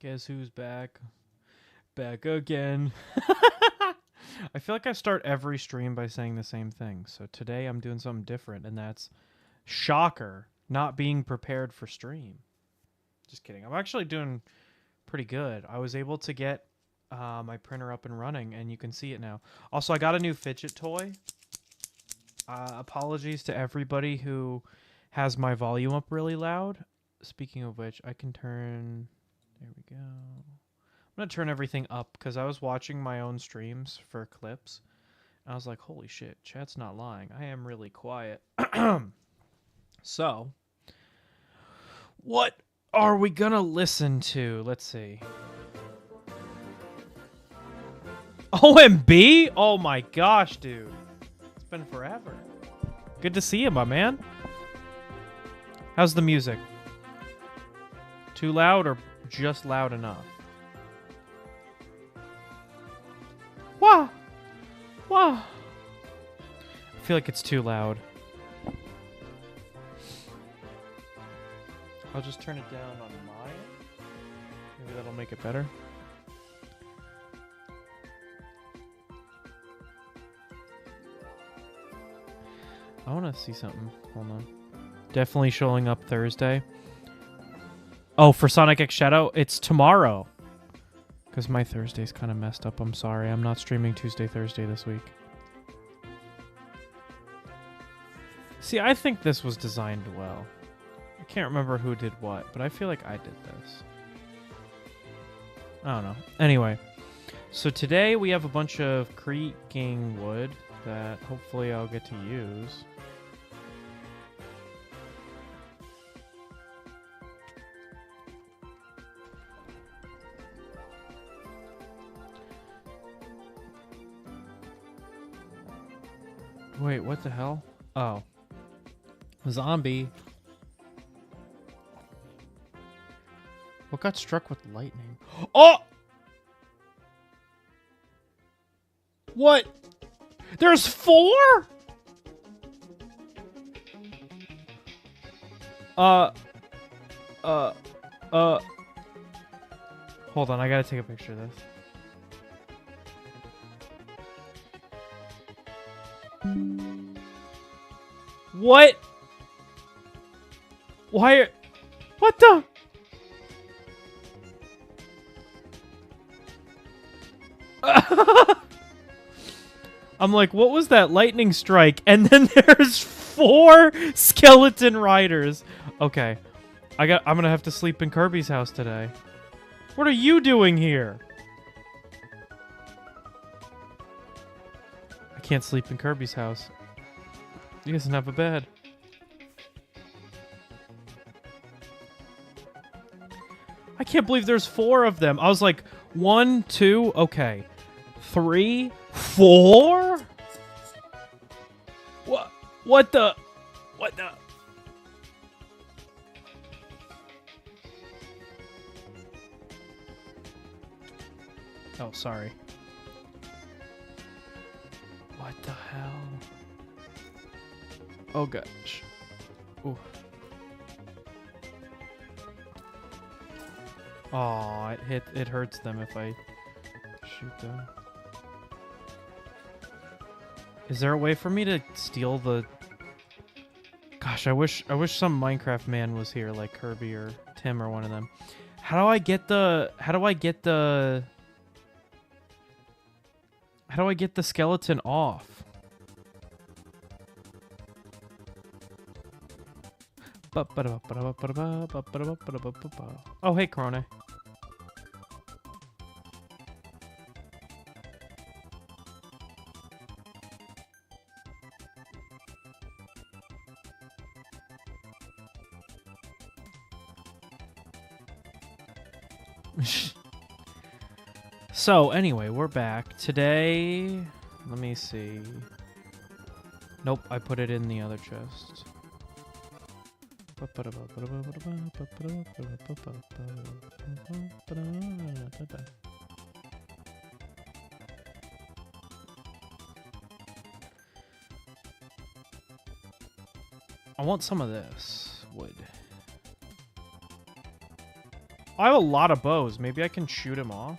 Guess who's back? Back again. I feel like I start every stream by saying the same thing. So today I'm doing something different, and that's shocker, not being prepared for stream. Just kidding. I'm actually doing pretty good. I was able to get my printer up and running, and you can see it now. Also, I got a new fidget toy. Apologies to everybody who has my volume up really loud. Speaking of which, I can turn... There we go. I'm going to turn everything up because I was watching my own streams for clips. And I was like, holy shit, chat's not lying. I am really quiet. So, what are we going to listen to? Let's see. OMB? Oh my gosh, dude. It's been forever. Good to see you, my man. How's the music? Too loud or just loud enough? Wah! Wah! I feel like it's too loud. I'll just turn it down on mine. Maybe that'll make it better. I want to see something. Hold on. Definitely showing up Thursday. Oh, for Sonic X Shadow, it's tomorrow. Because my Thursday's kind of messed up. I'm sorry. I'm not streaming Tuesday, Thursday this week. See, I think this was designed well. I can't remember who did what, but I feel like I did this. I don't know. Anyway, so today we have a bunch of creaking wood that hopefully I'll get to use. Wait, what the hell? Oh. Zombie. What got struck with lightning? Oh! What? There's 4? Hold on, I gotta take a picture of this. What? Why are... What the... I'm like, what was that lightning strike? And then there's 4 skeleton riders. Okay. I'm gonna have to sleep in Kirby's house today. What are you doing here? I can't sleep in Kirby's house. He doesn't have a bed. I can't believe there's 4 of them. I was like, 1, 2, okay. 3, 4? What? What the? What the? Oh, sorry. What the hell? Oh gosh. Ooh. Aw, it hurts them if I shoot them. Is there a way for me to steal the... Gosh, I wish some Minecraft man was here, like Kirby or Tim or one of them. How do I get the skeleton off? Oh, hey, Corona. So, anyway, we're back. Today, let me see. Nope, I put it in the other chest. I want some of this wood. I have a lot of bows. Maybe I can shoot him off.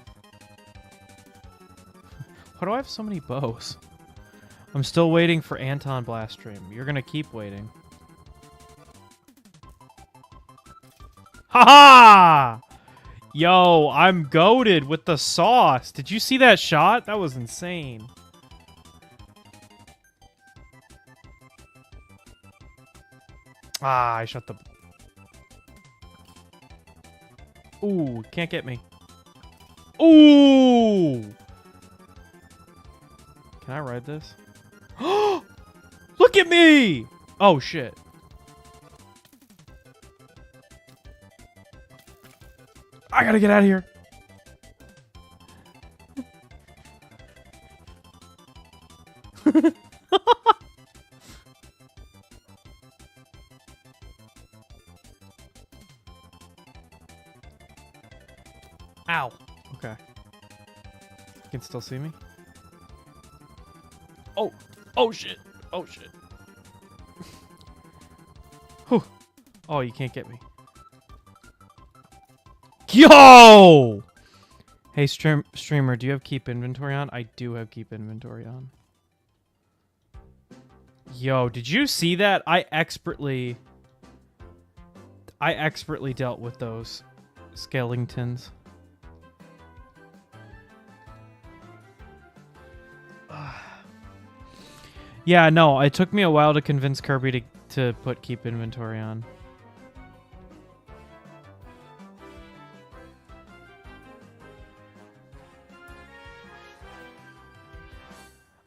Why do I have so many bows? I'm still waiting for Anton Blast Stream. You're gonna keep waiting. Ha ha! Yo, I'm goated with the sauce. Did you see that shot? That was insane. Ah, I shot the... Ooh, can't get me. Ooh! Can I ride this? Look at me! Oh, shit. I gotta get out of here. Ow. Okay. You can still see me? Oh. Oh, shit. Oh, shit. Whew. Oh, you can't get me. Yo! Hey, streamer, do you have keep inventory on? I do have keep inventory on. Yo, did you see that? I expertly dealt with those skeletons. Yeah, no, it took me a while to convince Kirby to put keep inventory on.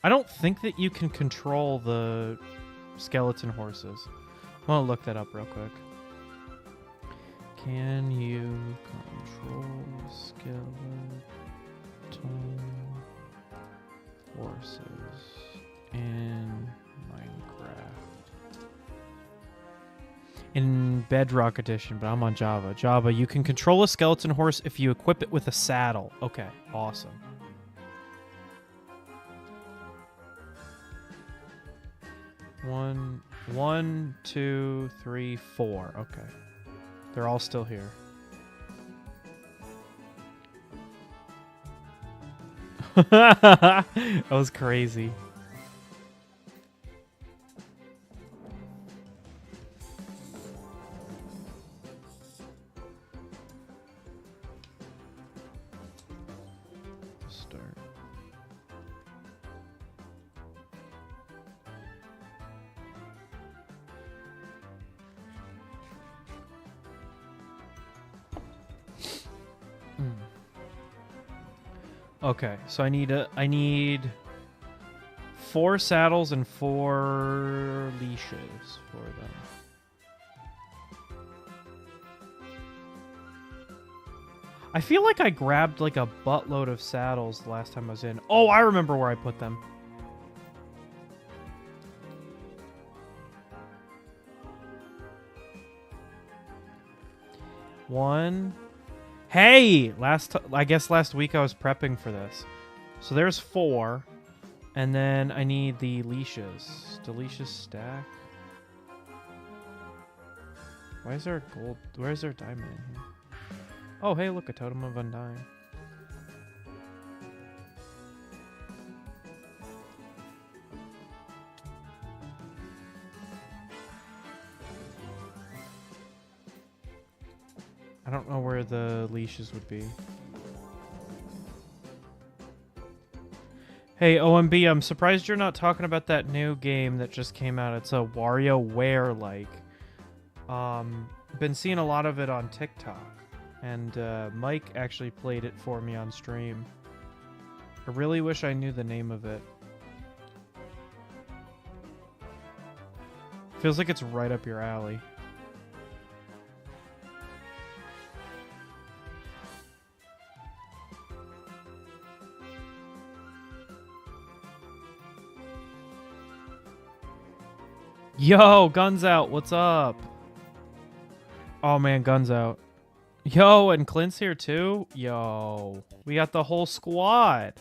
I don't think that you can control the skeleton horses. I'm gonna look that up real quick. Can you control skeleton horses in Minecraft? In Bedrock Edition, but I'm on Java. Java, you can control a skeleton horse if you equip it with a saddle. Okay, awesome. One, two, three, four. Okay. They're all still here. That was crazy. Start. Okay, so I need 4 saddles and 4 leashes for them. I feel like I grabbed like a buttload of saddles the last time I was in. Oh, I remember where I put them. One. Hey! I guess last week I was prepping for this. So there's 4. And then I need the leashes. Do leashes stack? Why is there a gold? Where is there a diamond in here? Oh, hey, look, a totem of undying. I don't know where the leashes would be. Hey, OMB, I'm surprised you're not talking about that new game that just came out. It's a WarioWare-like. Been seeing a lot of it on TikTok. And Mike actually played it for me on stream. I really wish I knew the name of it. Feels like it's right up your alley. Yo, Guns Out, what's up? Oh man, Guns Out. Yo, and Clint's here too? Yo, we got the whole squad.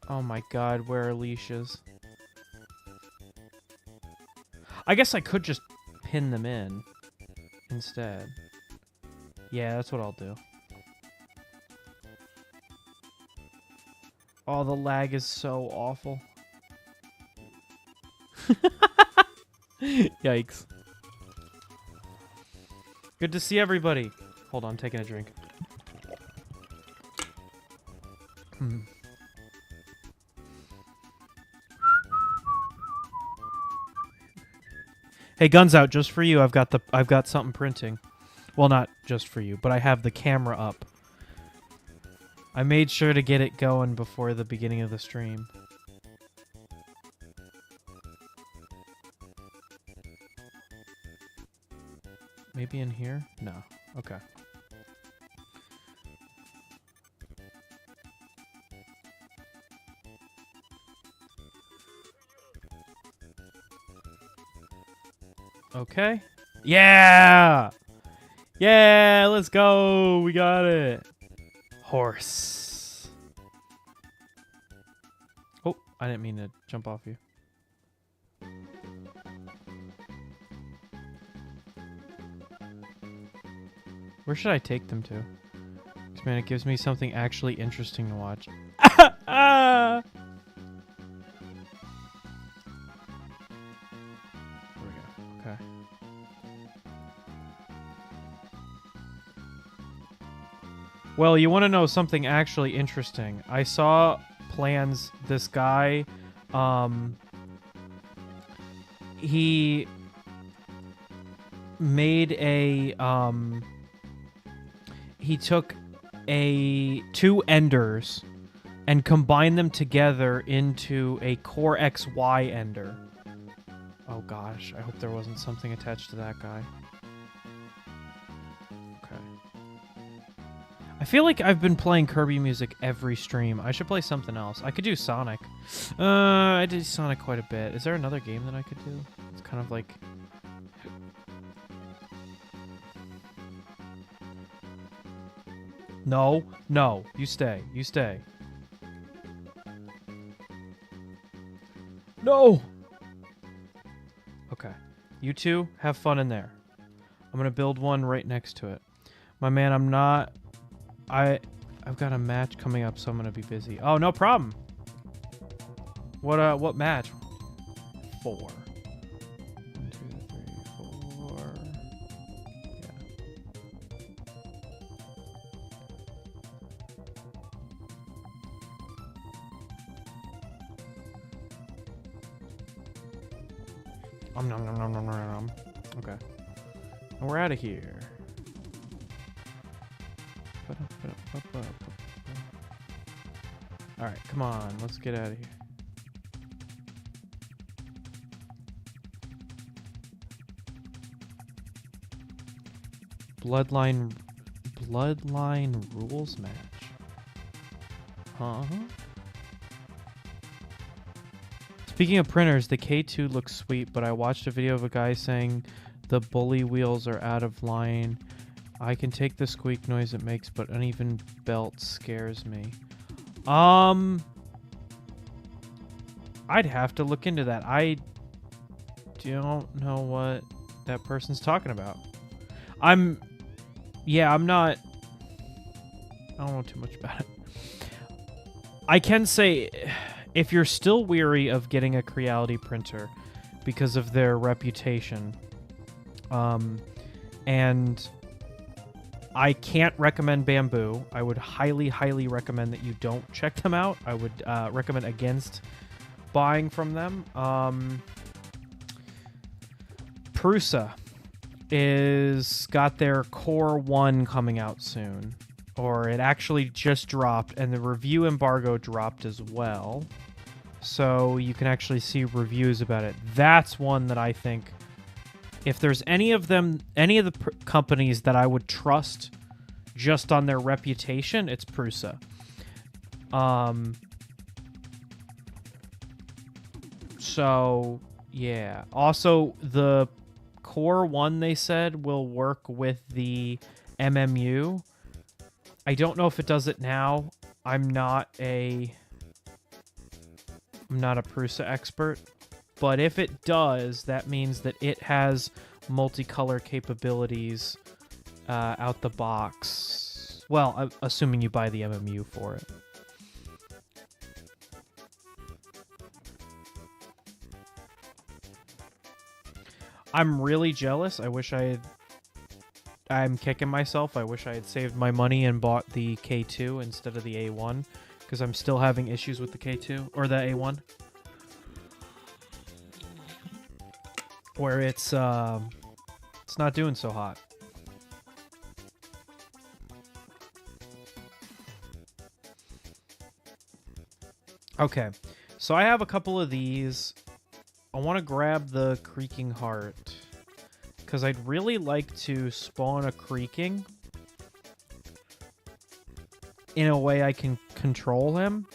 Oh my god, where are leashes? I guess I could just pin them in instead. Yeah, that's what I'll do. Oh, the lag is so awful. Yikes. Good to see everybody. Hold on, I'm taking a drink. Hey, guns out, just for you. I've got something printing. Well, not just for you, but I have the camera up. I made sure to get it going before the beginning of the stream. Maybe in here? No. Okay. Okay. Yeah! Yeah! Let's go! We got it! Horse. Oh, I didn't mean to jump off you. Where should I take them to? 'Cause, man, it gives me something actually interesting to watch. Ah! There we go. Okay. Well, you want to know something actually interesting. I saw plans, this guy, he made a, he took two enders and combined them together into a Core XY ender. Oh gosh, I hope there wasn't something attached to that guy. Okay. I feel like I've been playing Kirby music every stream. I should play something else. I could do Sonic. I did Sonic quite a bit. Is there another game that I could do? It's kind of like... No, no, you stay, you stay. No! Okay, you two have fun in there. I'm gonna build one right next to it. My man, I've got a match coming up, so I'm gonna be busy. Oh, no problem. What match? 4. 1, 2, 3, 4. Yeah. Nom, nom, nom, nom, nom, nom. Okay. And we're out of here. Alright, come on. Let's get out of here. Bloodline rules match. Huh? Speaking of printers, the K2 looks sweet, but I watched a video of a guy saying the bully wheels are out of line. I can take the squeak noise it makes, but uneven belt scares me. I'd have to look into that. I don't know what that person's talking about. I'm not... I don't know too much about it. I can say, if you're still weary of getting a Creality printer because of their reputation, and I can't recommend Bamboo. I would highly, highly recommend that you don't check them out. I would recommend against buying from them. Prusa is got their Core 1 coming out soon. Or it actually just dropped, and the review embargo dropped as well. So you can actually see reviews about it. That's one that I think, if there's any of them, any of the companies that I would trust just on their reputation, it's Prusa. So, yeah. Also, the Core 1, they said, will work with the MMU. I don't know if it does it now. I'm not a I'm not a Prusa expert. But if it does, that means that it has multicolor capabilities out the box. Well, assuming you buy the MMU for it. I'm really jealous. I wish I had... I'm kicking myself. I wish I had saved my money and bought the K2 instead of the A1, because I'm still having issues with the K2, or the A1. Where it's not doing so hot. Okay, so I have a couple of these. I want to grab the Creaking Heart, because I'd really like to spawn a Creaking in a way I can control him,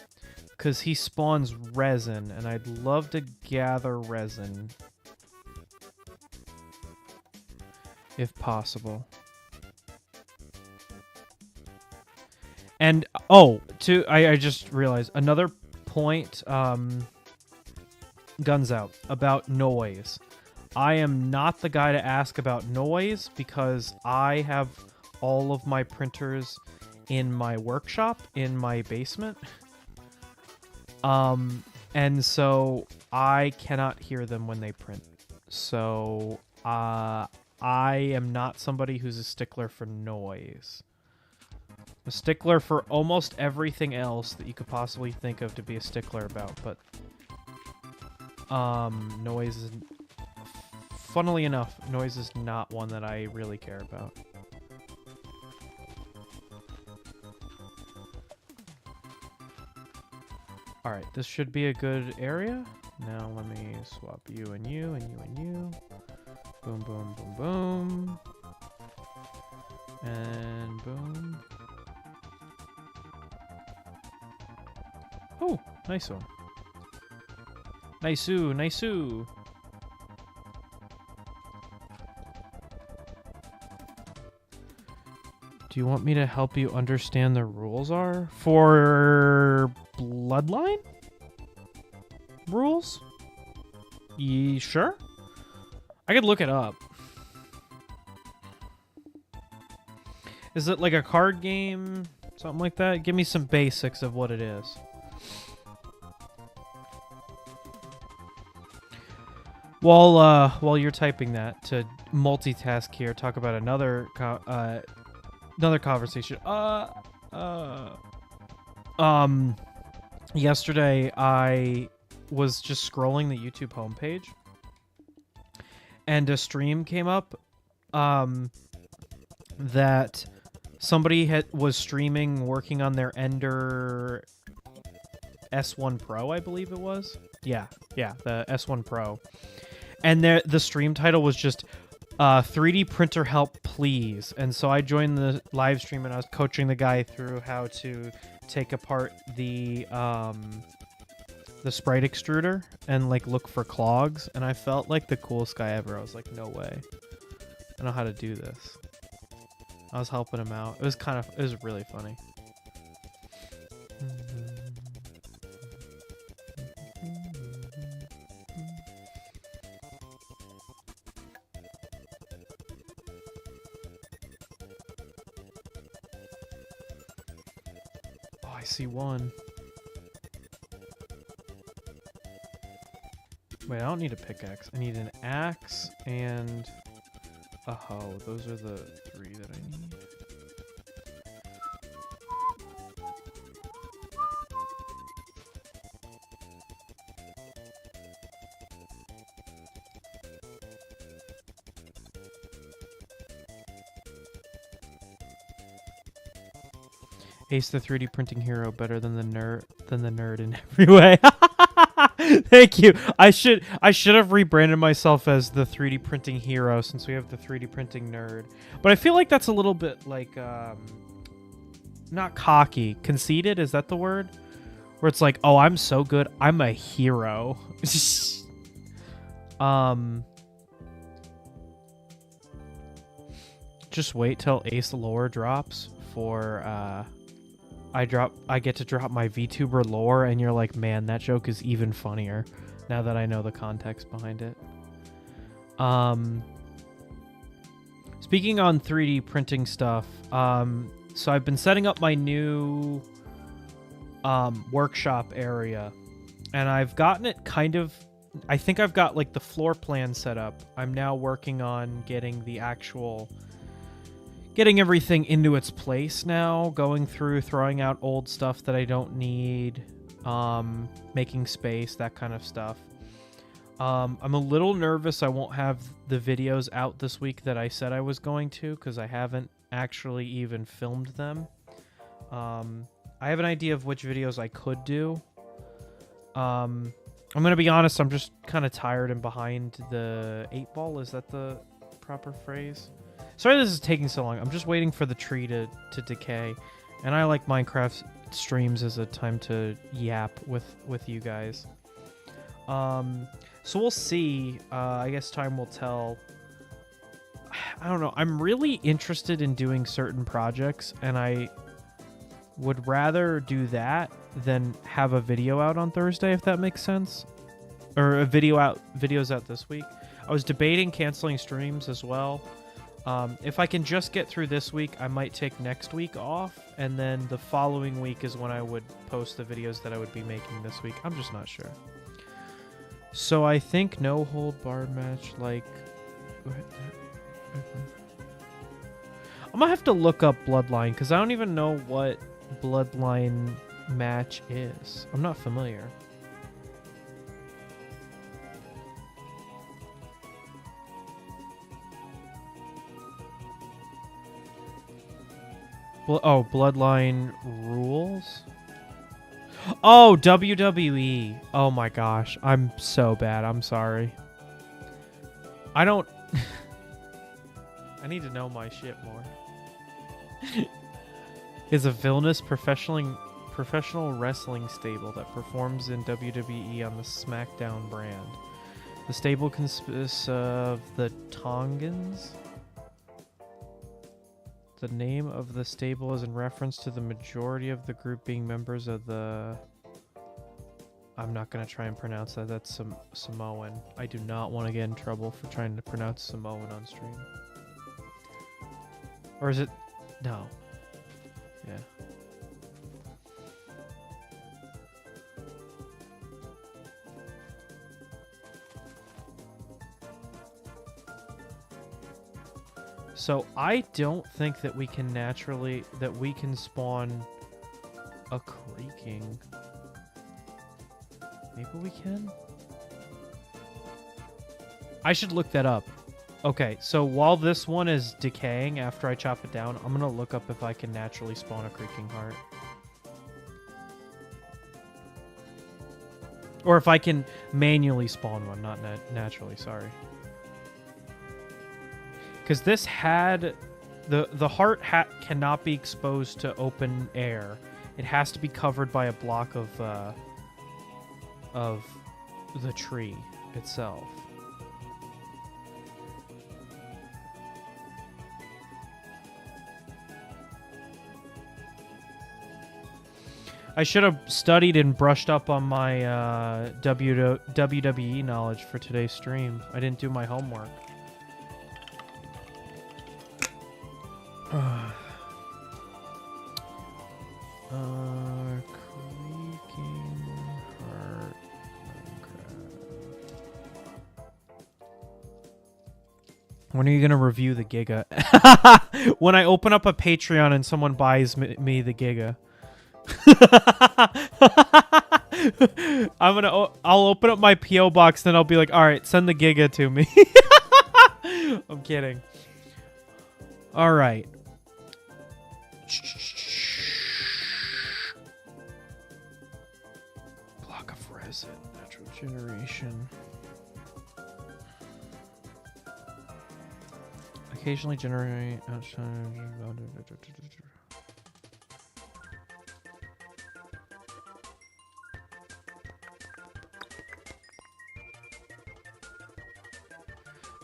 because he spawns resin, and I'd love to gather resin if possible. And, oh, I just realized another point, guns out, about noise. I am not the guy to ask about noise because I have all of my printers in my workshop in my basement. And so I cannot hear them when they print. So I am not somebody who's a stickler for noise. I'm a stickler for almost everything else that you could possibly think of to be a stickler about, but noise is, funnily enough, noise is not one that I really care about. Alright, this should be a good area. Now let me swap you and you and you and you. Boom, boom, boom, boom. And boom. Oh, nice one. Nice-oo, nice-oo. Do you want me to help you understand the rules are? For Bloodline? Rules? Sure? I could look it up. Is it like a card game? Something like that? Give me some basics of what it is. While you're typing that, to multitask here, talk about another conversation. Yesterday I was just scrolling the YouTube homepage, and a stream came up, that somebody was streaming working on their Ender S1 Pro, I believe it was. Yeah, the S1 Pro. And the stream title was just 3D printer help please. And so I joined the live stream and I was coaching the guy through how to take apart the sprite extruder and like look for clogs, and I felt like the coolest guy ever. I was like, no way. I know how to do this. I was helping him out. It was really funny. I see one. Wait, I don't need a pickaxe. I need an axe and a hoe. Those are the 3 that I need. Ace the 3D printing hero, better than the nerd in every way. Thank you. I should have rebranded myself as the 3D printing hero since we have the 3D printing nerd. But I feel like that's a little bit like not cocky, conceited, is that the word? Where it's like, "Oh, I'm so good. I'm a hero." Just wait till Ace lore drops for I get to drop my VTuber lore, and you're like, man, that joke is even funnier now that I know the context behind it. Speaking on 3D printing stuff, so I've been setting up my new workshop area, and I've gotten it kind of, I think I've got like the floor plan set up. I'm now working on getting everything into its place now, going through, throwing out old stuff that I don't need, making space, that kind of stuff. I'm a little nervous I won't have the videos out this week that I said I was going to, because I haven't actually even filmed them. I have an idea of which videos I could do. I'm going to be honest, I'm just kind of tired and behind the 8 ball. Is that the proper phrase? Sorry this is taking so long. I'm just waiting for the tree to decay. And I like Minecraft streams as a time to yap with you guys. So we'll see. I guess time will tell. I don't know. I'm really interested in doing certain projects, and I would rather do that than have a video out on Thursday, if that makes sense. Or videos out this week. I was debating canceling streams as well. If I can just get through this week, I might take next week off, and then the following week is when I would post the videos that I would be making this week. I'm just not sure. So I think no hold barred match, like... I'm gonna have to look up Bloodline, because I don't even know what Bloodline match is. I'm not familiar. Bloodline rules? Oh, WWE. Oh my gosh. I'm so bad. I'm sorry. I don't... I need to know my shit more. Is a villainous professional wrestling stable that performs in WWE on the SmackDown brand. The stable consists of the Tongans. The name of the stable is in reference to the majority of the group being members of the... I'm not going to try and pronounce that. That's Samoan. I do not want to get in trouble for trying to pronounce Samoan on stream. Or is it... No. Yeah. So I don't think that we can spawn a Creaking. Maybe we can? I should look that up. Okay, so while this one is decaying after I chop it down, I'm gonna look up if I can naturally spawn a Creaking heart. Or if I can manually spawn one, not naturally, sorry. Because this had... The heart cannot be exposed to open air. It has to be covered by a block of the tree itself. I should have studied and brushed up on my WWE knowledge for today's stream. I didn't do my homework. Creaking heart. When are you gonna review the Giga? When I open up a Patreon and someone buys me the Giga. I'll open up my PO box, then I'll be like, all right, send the Giga to me. I'm kidding. All right. Block of resin, natural generation. Occasionally generate outside.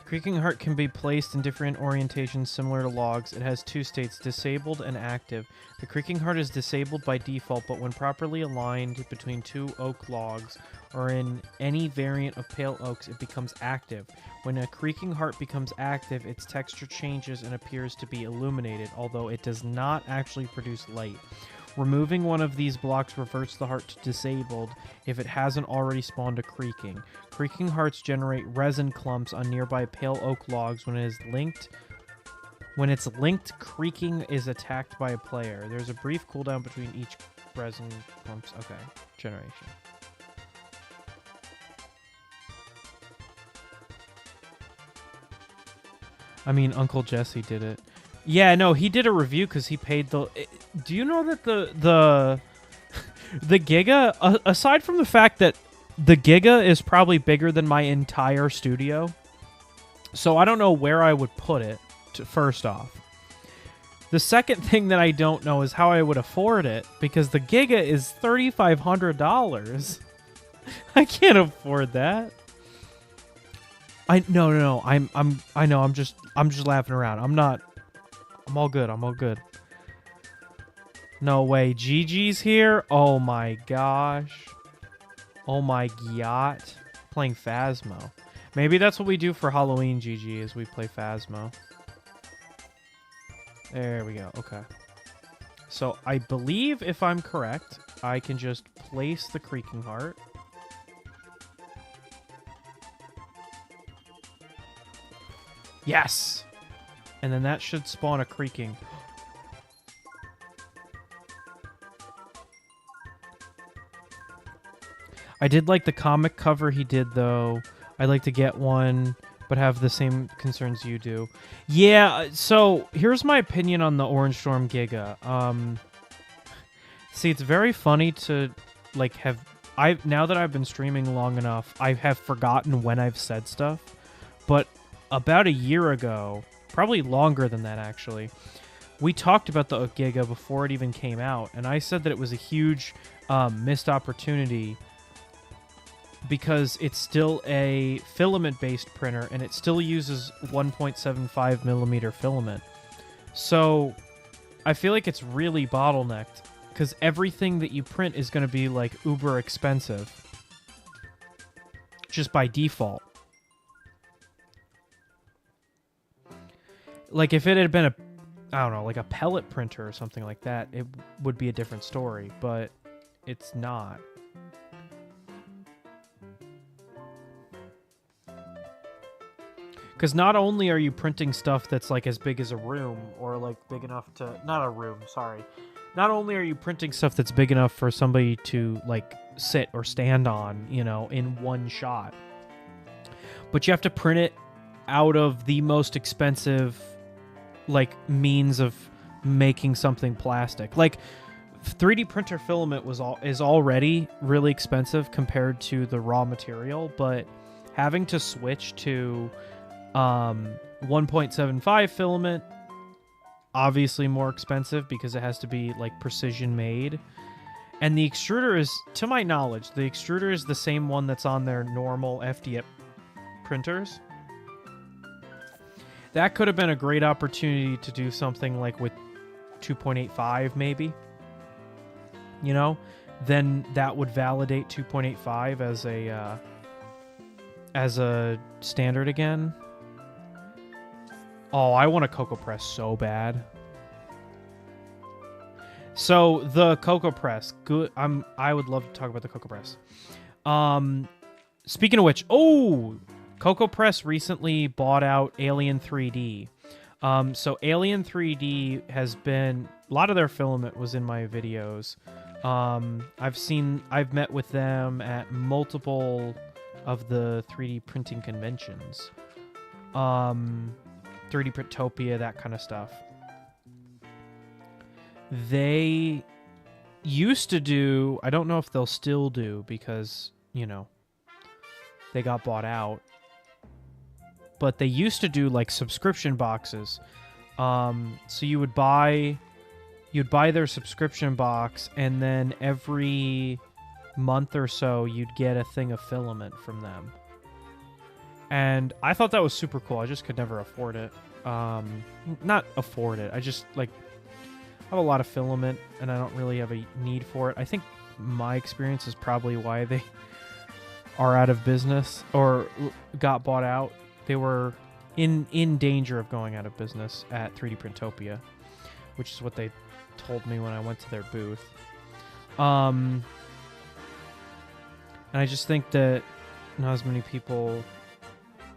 Creaking heart can be placed in different orientations similar to logs. It has two states, disabled and active. The creaking heart is disabled by default, but when properly aligned between two oak logs or in any variant of pale oaks, it becomes active. When a creaking heart becomes active, its texture changes and appears to be illuminated, although it does not actually produce light. Removing one of these blocks reverts the heart to disabled if it hasn't already spawned a creaking. Creaking hearts generate resin clumps on nearby pale oak logs when it's linked, creaking is attacked by a player. There's a brief cooldown between each resin clumps. Okay, generation. I mean, Uncle Jesse did it. Yeah, no, he did a review because he paid the... Do you know that the Giga, aside from the fact that the Giga is probably bigger than my entire studio, so I don't know where I would put it, first off. The second thing that I don't know is how I would afford it, because the Giga is $3,500. I can't afford that. No. I'm just laughing around. I'm all good. I'm all good. No way. Gigi's here? Oh my gosh. Oh my yacht. Playing Phasmo. Maybe that's what we do for Halloween, Gigi, is we play Phasmo. There we go. Okay. So I believe, if I'm correct, I can just place the creaking heart. Yes! And then that should spawn a creaking. I did like the comic cover he did, though. I'd like to get one, but have the same concerns you do. Yeah, so here's my opinion on the Orange Storm Giga. See, it's very funny to, like, now that I've been streaming long enough, I have forgotten when I've said stuff. But about a year ago, probably longer than that, actually, we talked about the Giga before it even came out, and I said that it was a huge missed opportunity because it's still a filament-based printer, and it still uses 1.75 millimeter filament. So I feel like it's really bottlenecked, because everything that you print is going to be, like, uber expensive. Just by default. Like, if it had been I don't know, like a pellet printer or something like that, it would be a different story, but it's not. Because not only are you printing stuff that's, like, as big as a room, or, like, big enough to... Not a room, sorry. Not only are you printing stuff that's big enough for somebody to, like, sit or stand on, you know, in one shot, but you have to print it out of the most expensive, like, means of making something plastic. Like, 3D printer filament is already really expensive compared to the raw material, but having to switch to 1.75 filament, obviously more expensive because it has to be, like, precision made. And the extruder is, to my knowledge, the extruder is the same one that's on their normal FDM printers. That could have been a great opportunity to do something like with 2.85 maybe. You know? Then that would validate 2.85 as a standard again. Oh, I want a Cocoa Press so bad. So the Cocoa Press, good. I would love to talk about the Cocoa Press. Speaking of which, Cocoa Press recently bought out Alien 3D. So Alien 3D has been, a lot of their filament was in my videos. I've met with them at multiple of the 3D printing conventions. 3D Printopia, that kind of stuff. They used to do, I don't know if they'll still do because, you know, they got bought out. But they used to do, like, subscription boxes. So you would buy their subscription box, and then every month or so you'd get a thing of filament from them. And I thought that was super cool. I just could never afford it. Not afford it. I just like have a lot of filament and I don't really have a need for it. I think my experience is probably why they are out of business or got bought out. They were in danger of going out of business at 3D Printopia, which is what they told me when I went to their booth. And I just think that not as many people...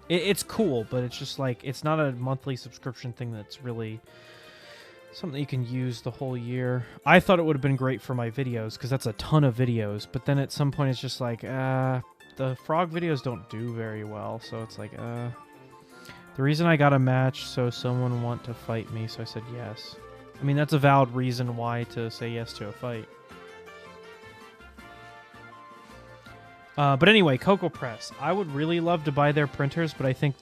It's cool, but it's just like, it's not a monthly subscription thing that's really something you can use the whole year. I thought it would have been great for my videos, because that's a ton of videos, but then at some point it's just like, the frog videos don't do very well, so it's like, The reason I got a match, so someone want to fight me, so I said yes. I mean, that's a valid reason why to say yes to a fight. But anyway, Cocoa Press. I would really love to buy their printers, but I think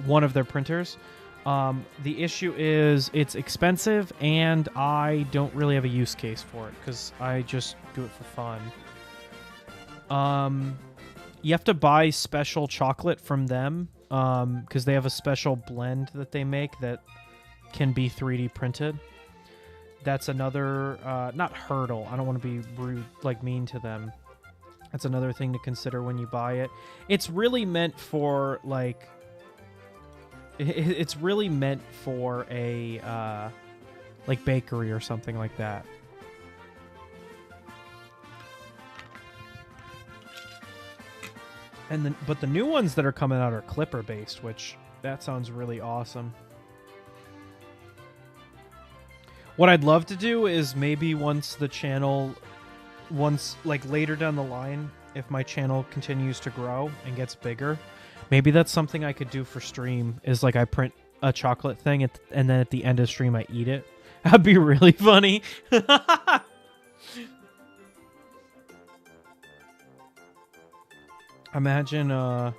one of their printers. The issue is it's expensive, and I don't really have a use case for it, because I just do it for fun. You have to buy special chocolate from them, because they have a special blend that they make that can be 3D printed. That's another, not hurdle. I don't want to be rude, like mean to them. That's another thing to consider when you buy it. It's really meant for, like... It's really meant for a, like, bakery or something like that. But the new ones that are coming out are Clipper-based, which, that sounds really awesome. What I'd love to do is maybe once, like, later down the line, if my channel continues to grow and gets bigger, maybe that's something I could do for stream, is like I print a chocolate thing and then at the end of stream I eat it. That'd be really funny. Imagine I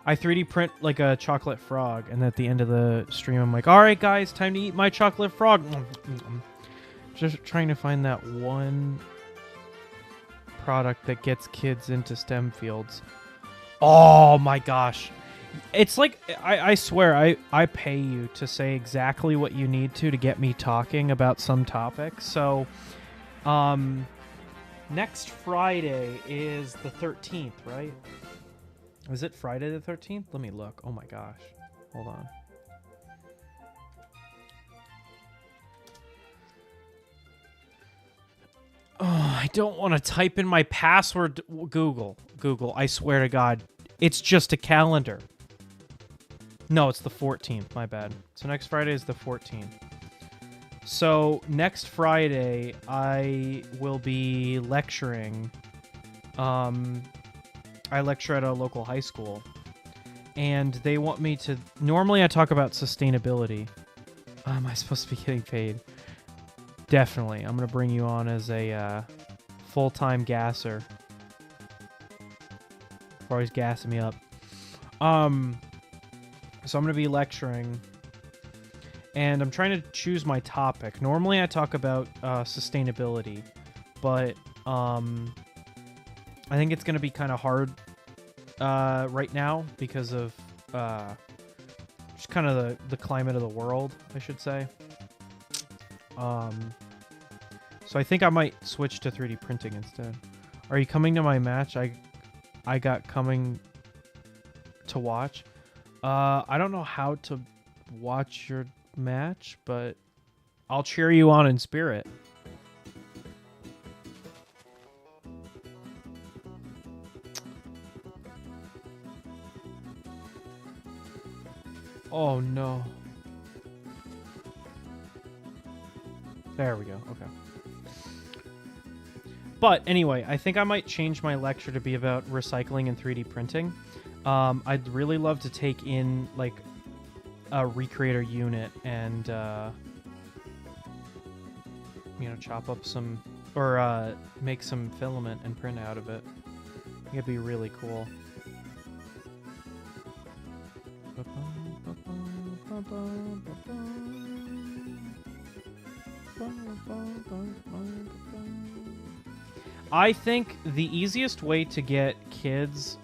3D print like a chocolate frog, and at the end of the stream I'm like, alright guys, time to eat my chocolate frog. Just trying to find that one product that gets kids into STEM fields. Oh my gosh. It's like, I swear, I pay you to say exactly what you need to get me talking about some topic. So, next Friday is the 13th, right? Is it Friday the 13th? Let me look. Oh my gosh. Hold on. Oh, I don't want to type in my password. Google. I swear to God. It's just a calendar. No, it's the 14th. My bad. So next Friday is the 14th. So next Friday, I will be lecturing. I lecture at a local high school. And they want me to... Normally I talk about sustainability. Am I supposed to be getting paid? Definitely. I'm going to bring you on as a full-time gasser. You're always gassing me up. So I'm going to be lecturing. And I'm trying to choose my topic. Normally I talk about sustainability. But I think it's going to be kind of hard right now because of just kind of the climate of the world, I should say. So I think I might switch to 3D printing instead. Are you coming to my match? I got coming to watch. I don't know how to watch your match, but I'll cheer you on in spirit. Oh no. There we go. Okay. But anyway, I think I might change my lecture to be about recycling and 3D printing. I'd really love to take in like a recreator unit and you know, chop up some or make some filament and print out of it. I think it'd be really cool. I think the easiest way to get kids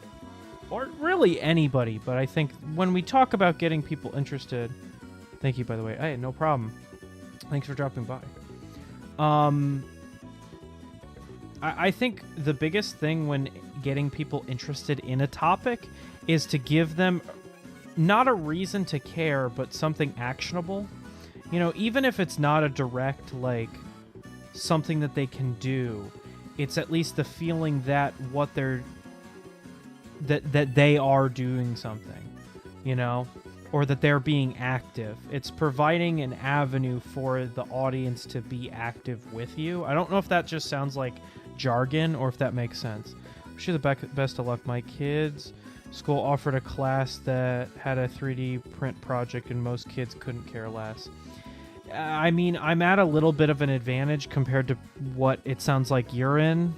or really anybody, but I think when we talk about getting people interested, thank you, by the way. Hey, no problem. Thanks for dropping by. I think the biggest thing when getting people interested in a topic is to give them not a reason to care, but something actionable. You know, even if it's not a direct, like, something that they can do, it's at least the feeling that what they're that they are doing something, you know, or that they're being active. It's providing an avenue for the audience to be active with you. I don't know if that just sounds like jargon or if that makes sense. Wish you the best of luck. My kids' school offered a class that had a 3D print project and most kids couldn't care less. I mean, I'm at a little bit of an advantage compared to what it sounds like you're in,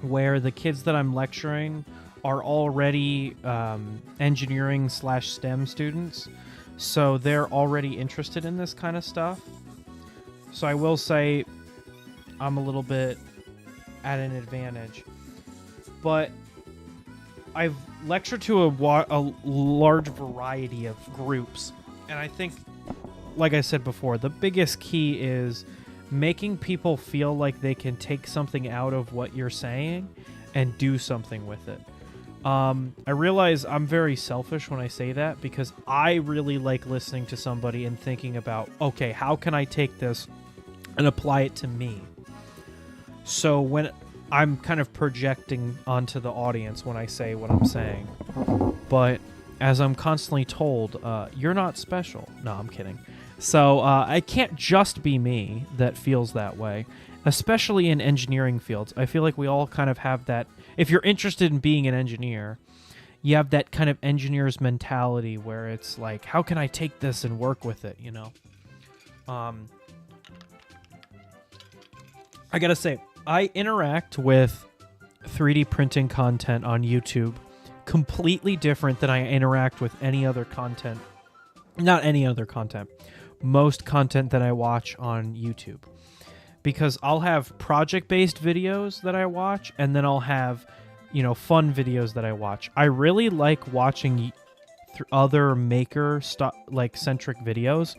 where the kids that I'm lecturing are already engineering/STEM students, so they're already interested in this kind of stuff. So I will say I'm a little bit at an advantage. But I've lectured to a large variety of groups, and I think, like I said before, the biggest key is making people feel like they can take something out of what you're saying and do something with it. I realize I'm very selfish when I say that, because I really like listening to somebody and thinking about, okay, how can I take this and apply it to me? So when I'm kind of projecting onto the audience when I say what I'm saying. But as I'm constantly told, you're not special. No, I'm kidding. So it can't just be me that feels that way, especially in engineering fields. I feel like we all kind of have that. If you're interested in being an engineer, you have that kind of engineer's mentality where it's like, how can I take this and work with it, you know? I gotta say, I interact with 3D printing content on YouTube completely different than I interact with any other content. Not any other content. Most content that I watch on YouTube. Because I'll have project-based videos that I watch, and then I'll have, you know, fun videos that I watch. I really like watching other maker centric videos,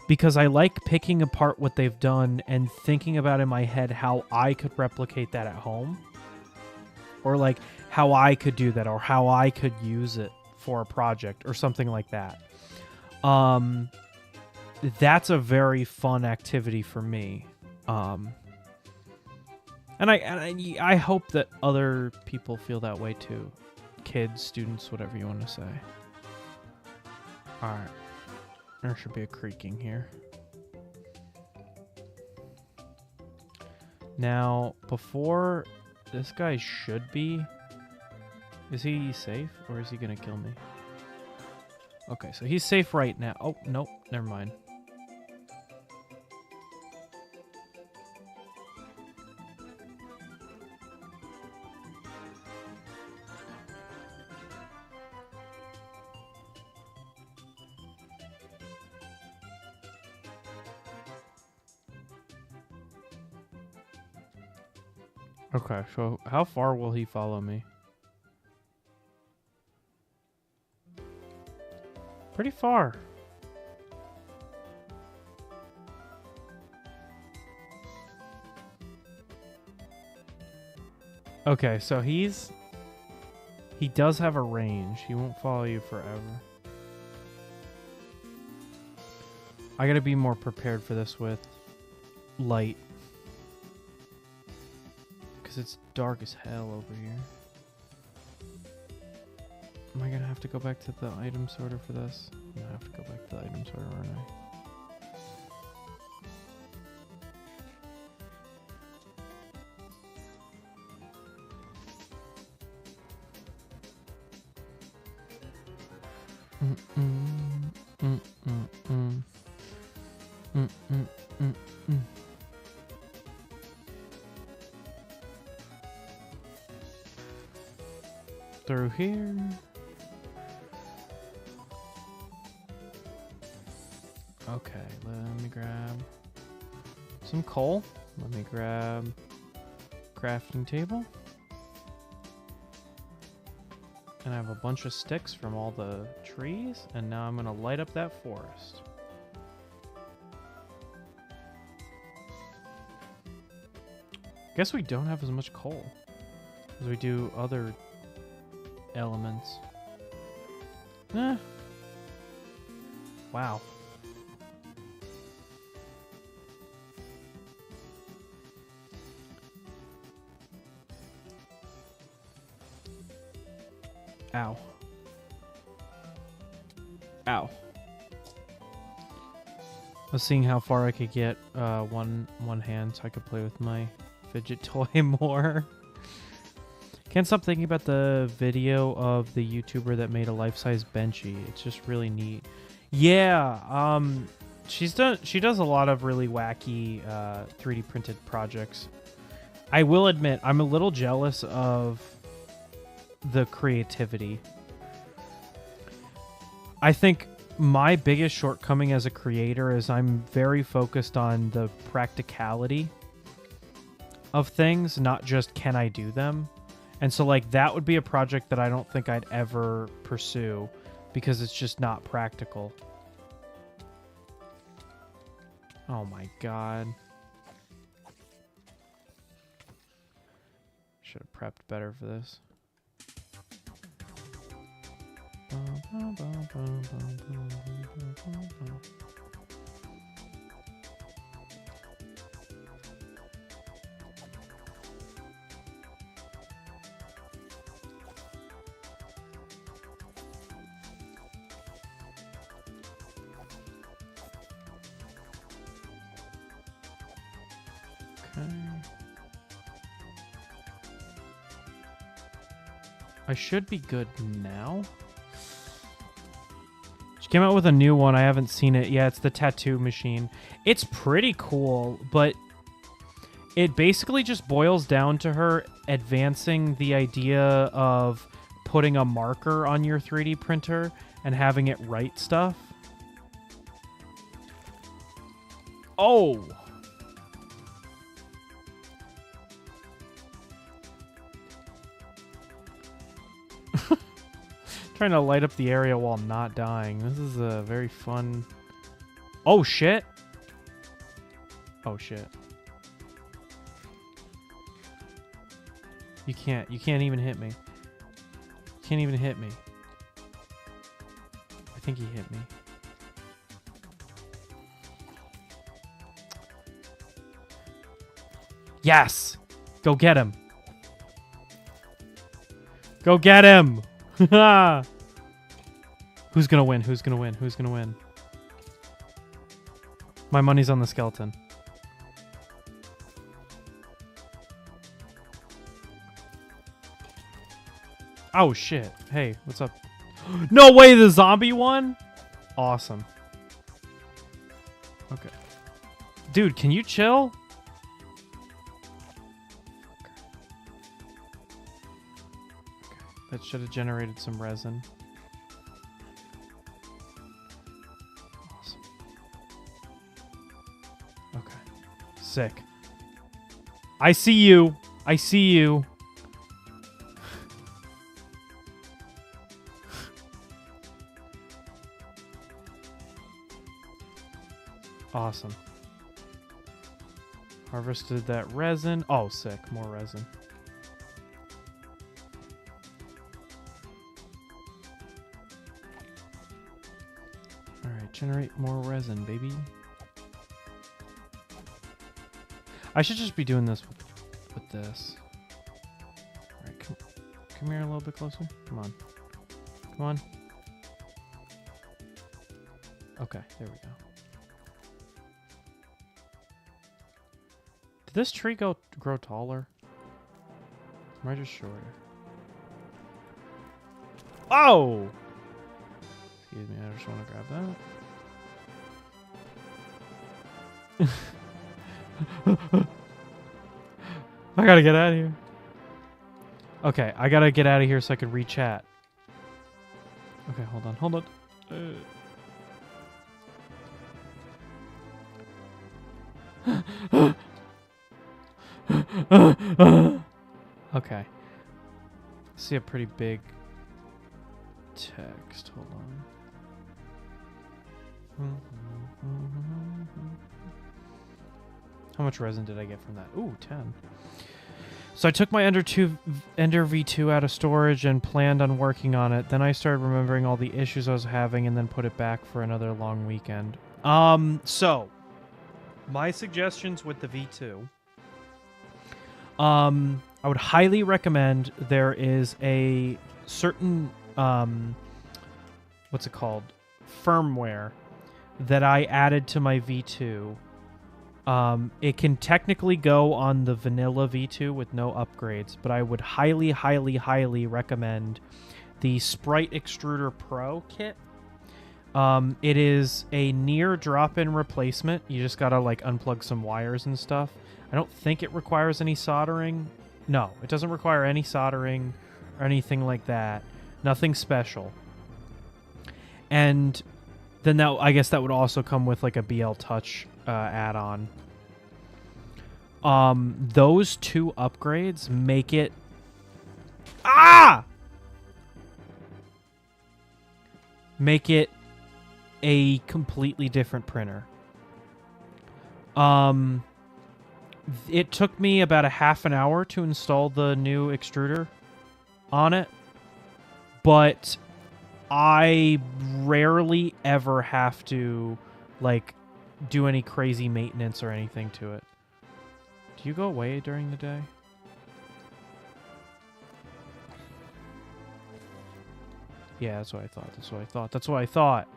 because I like picking apart what they've done and thinking about in my head how I could replicate that at home, or like how I could do that, or how I could use it for a project or something like that. That's a very fun activity for me. And I hope that other people feel that way too. Kids, students, whatever you want to say. All right. There should be a creaking here. Now, before this guy should be... Is he safe, or is he going to kill me? Okay, so he's safe right now. Oh, nope, never mind. Okay, so how far will he follow me? Pretty far. Okay, so he does have a range. He won't follow you forever. I gotta be more prepared for this with light. Because it's dark as hell over here. Am I gonna have to go back to the item sorter for this? I'm gonna have to go back to the item sorter, aren't I? Through here. Okay, let me grab some coal. Let me grab crafting table. And I have a bunch of sticks from all the trees, and now I'm gonna light up that forest. Guess we don't have as much coal as we do other elements. Eh. Wow. Ow. Ow. I was seeing how far I could get one hand so I could play with my fidget toy more. Can't stop thinking about the video of the YouTuber that made a life-size Benchy. It's just really neat. Yeah, she does a lot of really wacky 3D printed projects. I will admit, I'm a little jealous of the creativity. I think my biggest shortcoming as a creator is I'm very focused on the practicality of things, not just can I do them. And so like that would be a project that I don't think I'd ever pursue because it's just not practical. Oh my god. Should have prepped better for this. Okay. I should be good now. She came out with a new one. I haven't seen it. Yeah, it's the tattoo machine. It's pretty cool, but it basically just boils down to her advancing the idea of putting a marker on your 3D printer and having it write stuff. Oh! Trying to light up the area while not dying. This is a very fun... Oh, shit! Oh, shit. You can't even hit me. You can't even hit me. I think he hit me. Yes! Go get him! Go get him! Who's gonna win? Who's gonna win? Who's gonna win? My money's on the skeleton. Oh shit. Hey, what's up? No way, the zombie won? Awesome. Okay. Dude, can you chill? That should have generated some resin. Awesome. Okay. Sick. I see you. I see you. Awesome. Harvested that resin. Oh, sick. More resin. Alright, generate more resin, baby. I should just be doing this with this. Alright, come here a little bit closer. Come on. Come on. Okay, there we go. Did this tree grow taller? Or am I just shorter? Oh! Excuse me, I just want to grab that. I gotta get out of here. Okay, I gotta get out of here so I can re-chat. Okay, hold on, hold on. Okay. See a pretty big text. Hold on. How much resin did I get from that? Ooh, 10. So I took my Ender V2 out of storage and planned on working on it. Then I started remembering all the issues I was having and then put it back for another long weekend. So my suggestions with the V2. I would highly recommend there is a certain what's it called? Firmware that I added to my V2. It can technically go on the vanilla V2 with no upgrades, but I would highly, highly, highly recommend the Sprite Extruder Pro kit. It is a near drop-in replacement. You just gotta like unplug some wires and stuff. I don't think it requires any soldering. No, it doesn't require any soldering or anything like that. Nothing special. And then that, I guess that would also come with like a BL Touch add-on. Those two upgrades make it make it a completely different printer. It took me about a half an hour to install the new extruder on it, but I rarely ever have to like do any crazy maintenance or anything to it. Do you go away during the day? Yeah, that's what I thought. That's what I thought. That's what I thought.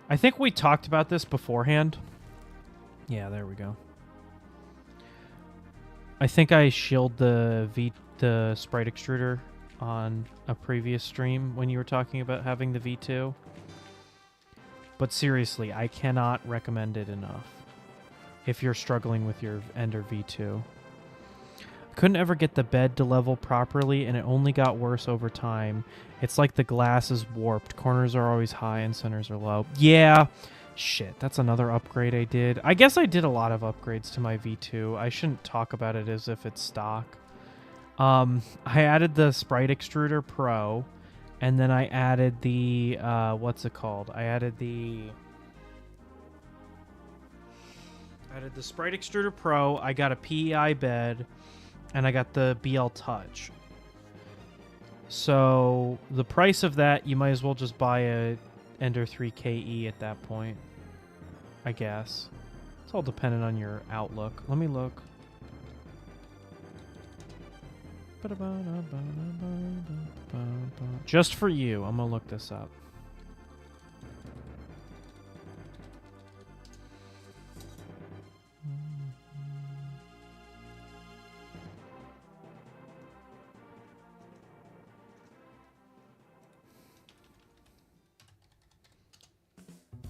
I think we talked about this beforehand. Yeah, there we go. I think I shielded the Sprite Extruder on a previous stream when you were talking about having the V2. But seriously, I cannot recommend it enough if you're struggling with your Ender V2. I couldn't ever get the bed to level properly, and it only got worse over time. It's like the glass is warped. Corners are always high and centers are low. Yeah. Shit, that's another upgrade I did. I guess I did a lot of upgrades to my V2. I shouldn't talk about it as if it's stock. I added the Sprite Extruder Pro, and then I added the, what's it called? I added the Sprite Extruder Pro, I got a PEI bed, and I got the BL Touch. So, the price of that, you might as well just buy a Ender 3 KE at that point, I guess. It's all dependent on your outlook. Let me look. Just for you, I'm gonna look this up.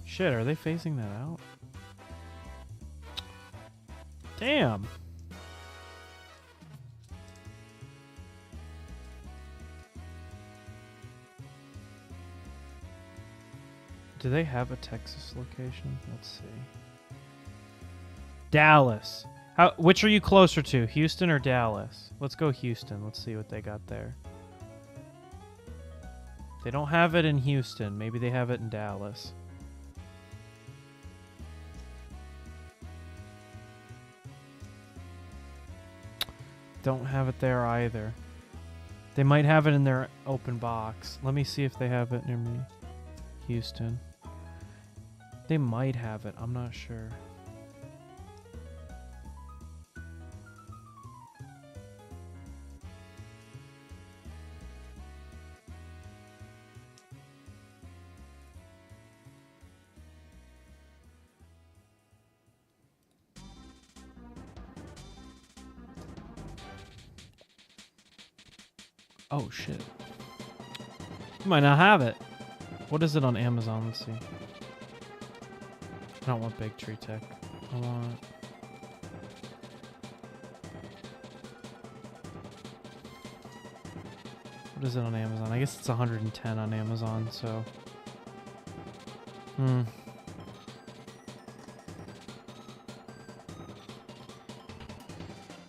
Shit, are they phasing that out? Damn. Do they have a Texas location? Let's see. Dallas. Which are you closer to, Houston or Dallas? Let's go Houston. Let's see what they got there. They don't have it in Houston. Maybe they have it in Dallas. Don't have it there either. They might have it in their open box. Let me see if they have it near me. Houston. They might have it. I'm not sure. Oh, shit. You might not have it. What is it on Amazon? Let's see. I don't want Big Tree Tech. I want... What is it on Amazon? I guess it's 110 on Amazon, so...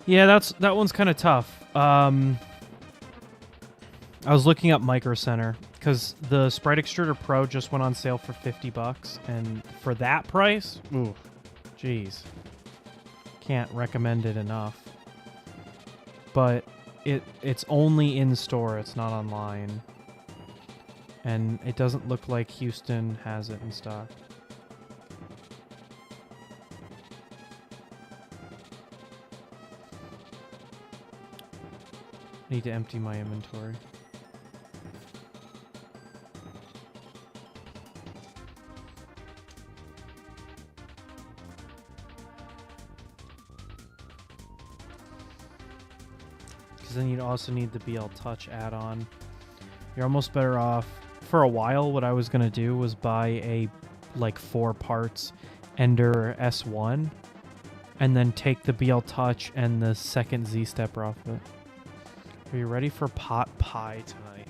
Yeah, that one's kind of tough. I was looking up Micro Center because the Sprite Extruder Pro just went on sale for $50, and for that price, ooh, jeez, can't recommend it enough. But it's only in store; it's not online, and it doesn't look like Houston has it in stock. I need to empty my inventory. Because then you'd also need the BL Touch add-on. You're almost better off. For a while, what I was going to do was buy a, like, 4 parts Ender S1, and then take the BL Touch and the second Z-Stepper off of it. Are you ready for pot pie tonight?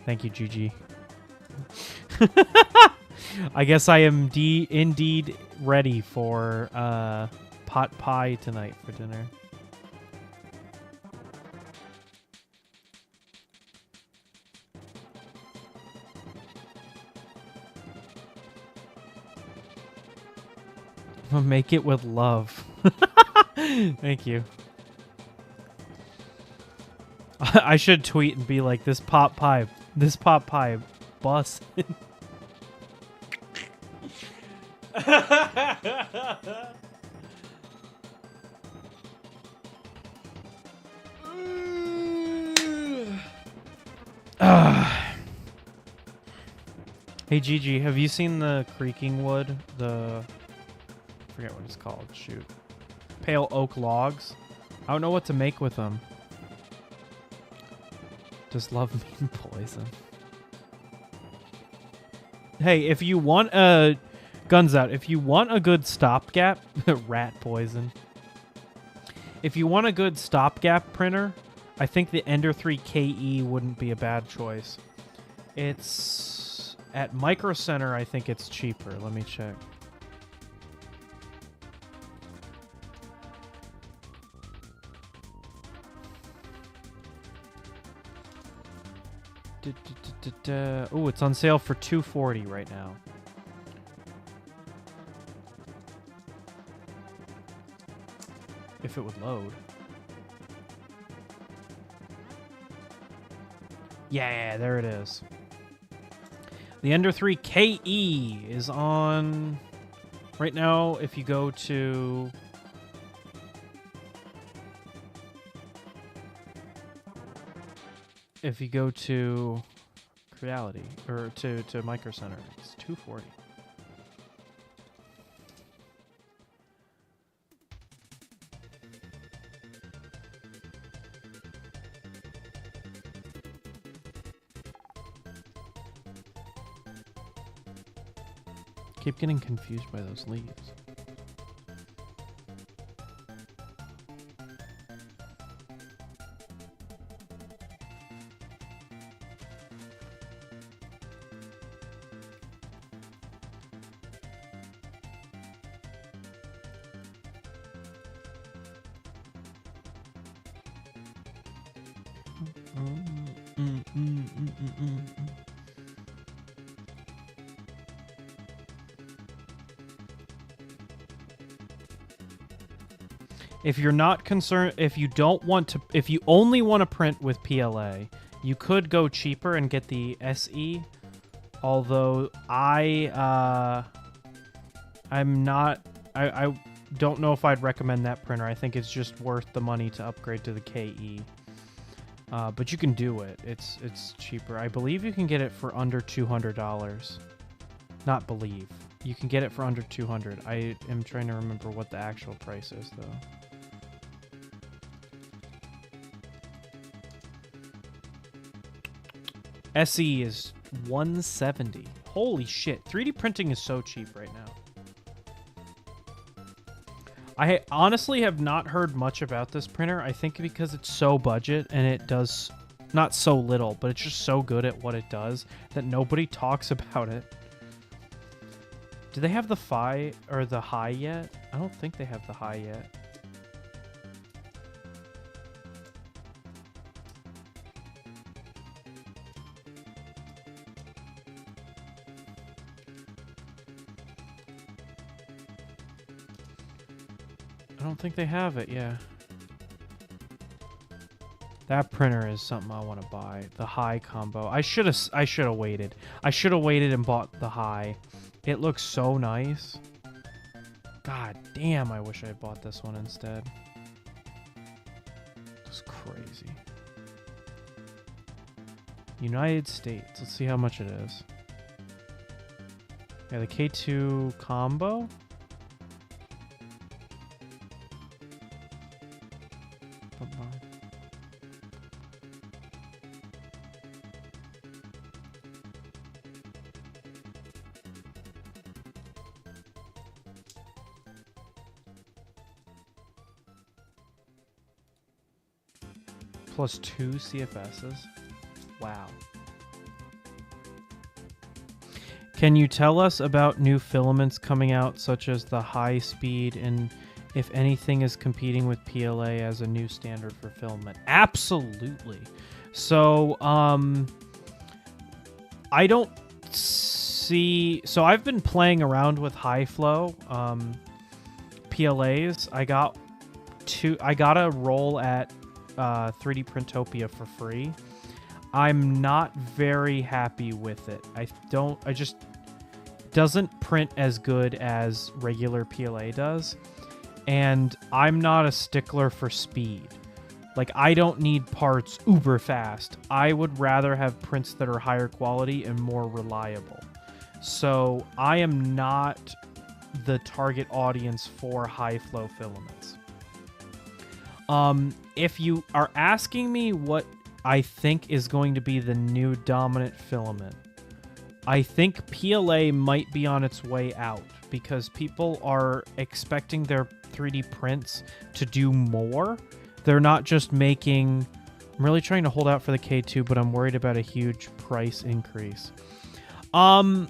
Thank you, GG. I guess I am indeed ready for pot pie tonight for dinner. I'm gonna make it with love. Thank you. I should tweet and be like, this pot pie bus. Hey Gigi, have you seen the Creaking wood? I forget what it's called. Shoot. Pale oak logs. I don't know what to make with them. Just love mean poison. Hey, if you want guns out, if you want a good stopgap, rat poison. If you want a good stopgap printer, I think the Ender 3 KE wouldn't be a bad choice. It's at Micro Center, I think it's cheaper. Let me check. Oh, it's on sale for $240 right now. If it would load. Yeah, there it is. The Ender 3 KE is on right now. If you go to Reality or to Micro Center, it's $240. Keep getting confused by those leaves. If you're not concerned, if you don't want to, if you only want to print with PLA, you could go cheaper and get the SE. Although I don't know if I'd recommend that printer. I think it's just worth the money to upgrade to the KE. But you can do it. It's cheaper. I believe you can get it for under $200. Not believe. You can get it for under $200. I am trying to remember what the actual price is though. SE is $170. Holy shit. 3D printing is so cheap right now. I honestly have not heard much about this printer. I think because it's so budget and it does not so little, but it's just so good at what it does that nobody talks about it. Do they have the Phi or the High yet? I don't think they have the High yet. I don't think they have it, yeah. That printer is something I want to buy. The high combo. I should have waited. I should have waited and bought the high. It looks so nice. God damn, I wish I bought this one instead. It's crazy. United States. Let's see how much it is. Yeah, the K2 combo. Plus 2 CFSs. Wow. Can you tell us about new filaments coming out, such as the high speed, and if anything is competing with PLA as a new standard for filament? Absolutely. So, I don't see... So I've been playing around with high flow PLAs. I got a roll at 3D Printopia for free. I'm not very happy with it. I just doesn't print as good as regular PLA does, and I'm not a stickler for speed. Like, I don't need parts uber fast. I would rather have prints that are higher quality and more reliable. So I am not the target audience for high flow filaments. If you are asking me what I think is going to be the new dominant filament, I think PLA might be on its way out because people are expecting their 3D prints to do more. They're not just making... I'm really trying to hold out for the K2, but I'm worried about a huge price increase. I'm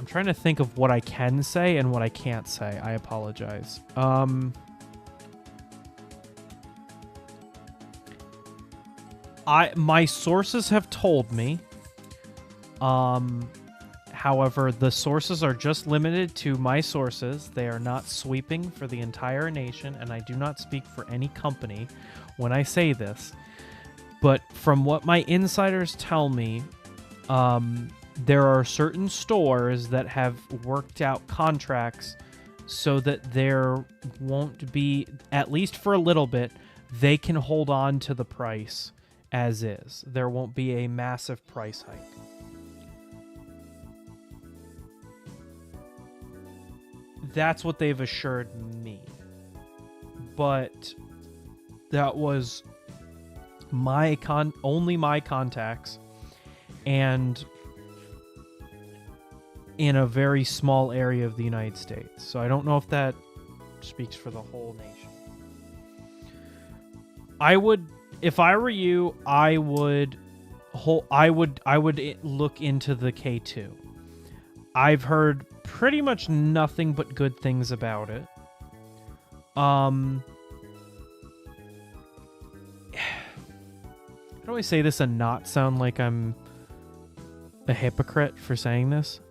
trying to think of what I can say and what I can't say. I apologize. My sources have told me. However, the sources are just limited to my sources. They are not sweeping for the entire nation, and I do not speak for any company when I say this. But from what my insiders tell me, there are certain stores that have worked out contracts so that there won't be, at least for a little bit, they can hold on to the price as is. There won't be a massive price hike. That's what they've assured me. But that was only my contacts, and in a very small area of the United States. So I don't know if that speaks for the whole nation. If I were you, I would look into the K2. I've heard pretty much nothing but good things about it. How do I say this and not sound like I'm a hypocrite for saying this?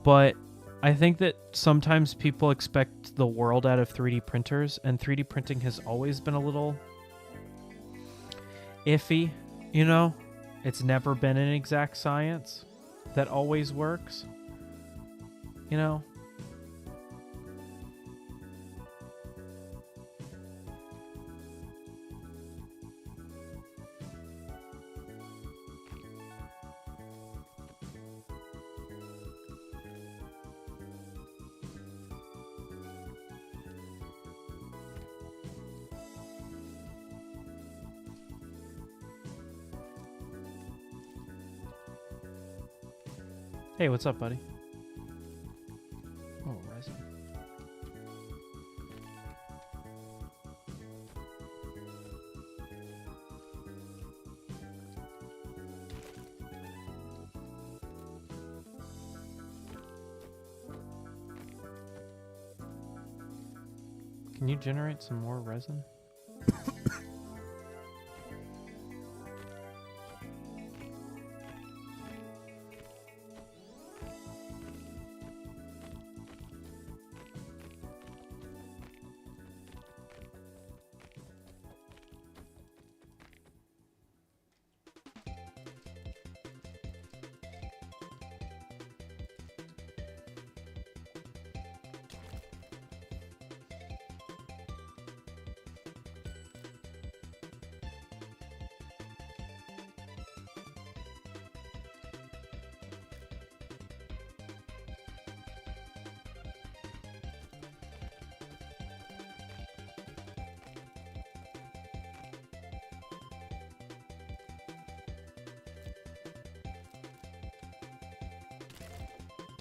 But I think that sometimes people expect the world out of 3D printers, and 3D printing has always been a little iffy, you know? It's never been an exact science that always works, you know? Hey, what's up, buddy? Oh, resin. Can you generate some more resin?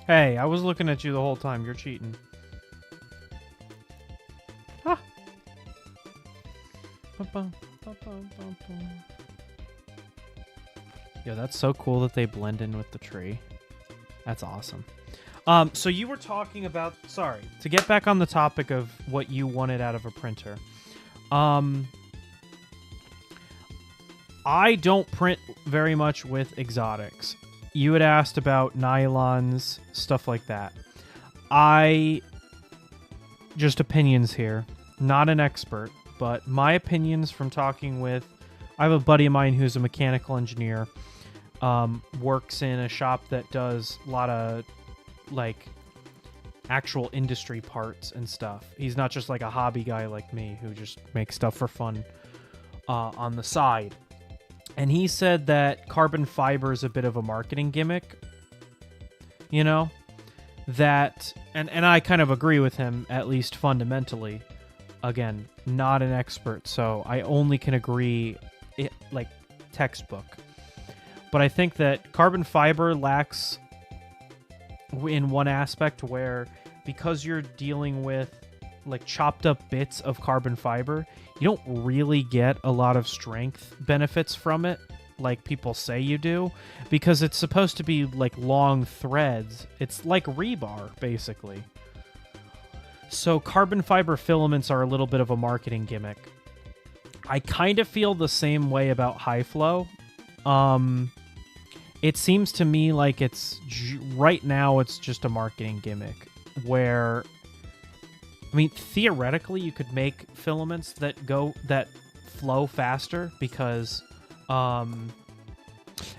Hey, I was looking at you the whole time. You're cheating. Ah. Yeah, that's so cool that they blend in with the tree. That's awesome. So you were talking about, sorry, to get back on the topic of what you wanted out of a printer. I don't print very much with exotics. You had asked about nylons, stuff like that. Just opinions here, not an expert, but my opinions from talking with, I have a buddy of mine who's a mechanical engineer, works in a shop that does a lot of like actual industry parts and stuff. He's not just like a hobby guy like me who just makes stuff for fun on the side. And he said that carbon fiber is a bit of a marketing gimmick, you know, that, and I kind of agree with him, at least fundamentally. Again, not an expert, so I only can agree like textbook. But I think that carbon fiber lacks in one aspect where, because you're dealing with like chopped up bits of carbon fiber, you don't really get a lot of strength benefits from it like people say you do, because it's supposed to be like long threads. It's like rebar, basically. So carbon fiber filaments are a little bit of a marketing gimmick. I kind of feel the same way about high flow. It seems to me like right now it's just a marketing gimmick where, I mean, theoretically you could make filaments that flow faster because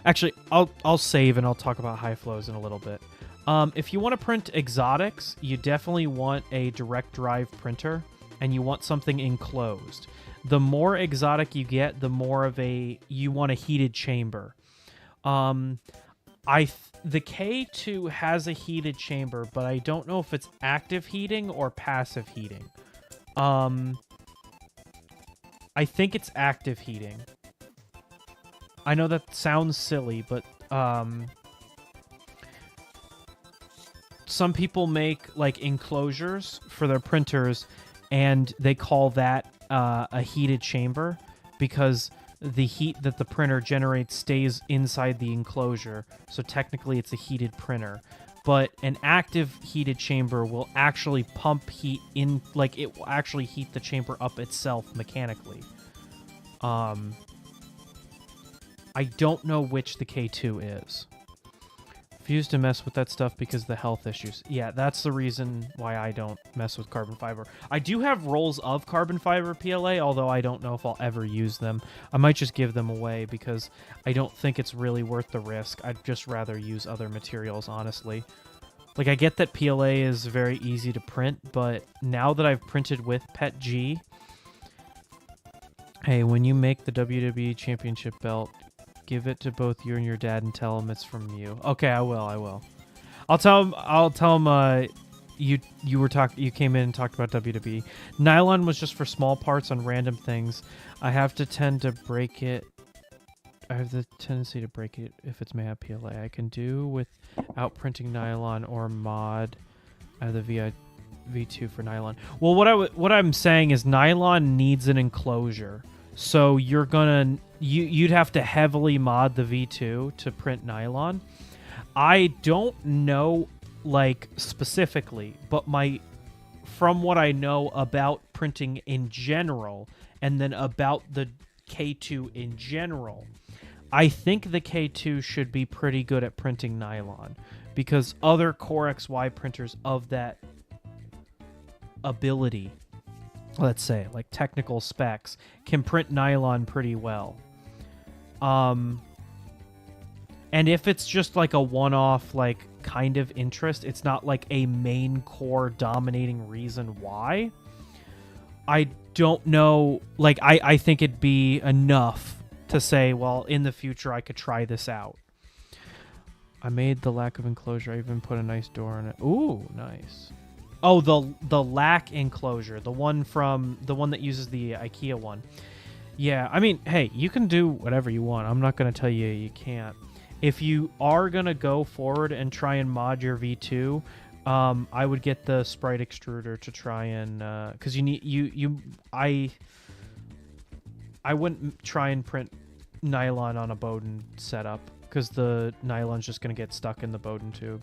actually I'll save and I'll talk about high flows in a little bit. If you want to print exotics, you definitely want a direct drive printer and you want something enclosed. The more exotic you get, the more of you want a heated chamber. The K2 has a heated chamber, but I don't know if it's active heating or passive heating. I think it's active heating. I know that sounds silly, but some people make like enclosures for their printers, and they call that a heated chamber because the heat that the printer generates stays inside the enclosure, so technically it's a heated printer. But an active heated chamber will actually pump heat in, like it will actually heat the chamber up itself mechanically. I don't know which the K2 is. Refuse to mess with that stuff because of the health issues. Yeah, that's the reason why I don't mess with carbon fiber. I do have rolls of carbon fiber PLA, although I don't know if I'll ever use them. I might just give them away because I don't think it's really worth the risk. I'd just rather use other materials, honestly. Like, I get that PLA is very easy to print, but now that I've printed with PETG... Hey, when you make the WWE Championship belt, give it to both you and your dad and tell him it's from you. Okay, I will. I'll tell him you came in and talked about WWE. Nylon was just for small parts on random things. I have the tendency to break it if it's made out of PLA. I can do without printing nylon or mod out of the V2 for nylon. Well, what I'm saying is nylon needs an enclosure. So you'd have to heavily mod the V2 to print nylon. I don't know like specifically, but from what I know about printing in general and then about the K2 in general, I think the K2 should be pretty good at printing nylon because other Core XY printers of that ability, let's say, like technical specs, can print nylon pretty well. And if it's just like a one-off, like, kind of interest, it's not like a main core dominating reason why, I don't know, like, I think it'd be enough to say, well, in the future I could try this out. I made the lack of enclosure. I even put a nice door on it. Ooh, nice. Oh, the lack enclosure, the one that uses the IKEA one. Yeah, I mean, hey, you can do whatever you want. I'm not going to tell you you can't. if you are gonna go forward and try and mod your V2, I would get the sprite extruder to try and because you need I wouldn't try and print nylon on a Bowden setup because the nylon's just gonna get stuck in the Bowden tube.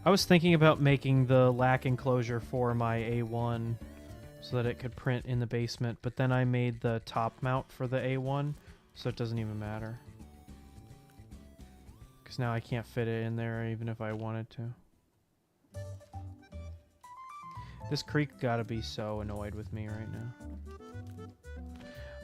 I was thinking about making the lack enclosure for my A1 so that it could print in the basement, but then I made the top mount for the A1, so it doesn't even matter. Because now I can't fit it in there even if I wanted to. This creek gotta be so annoyed with me right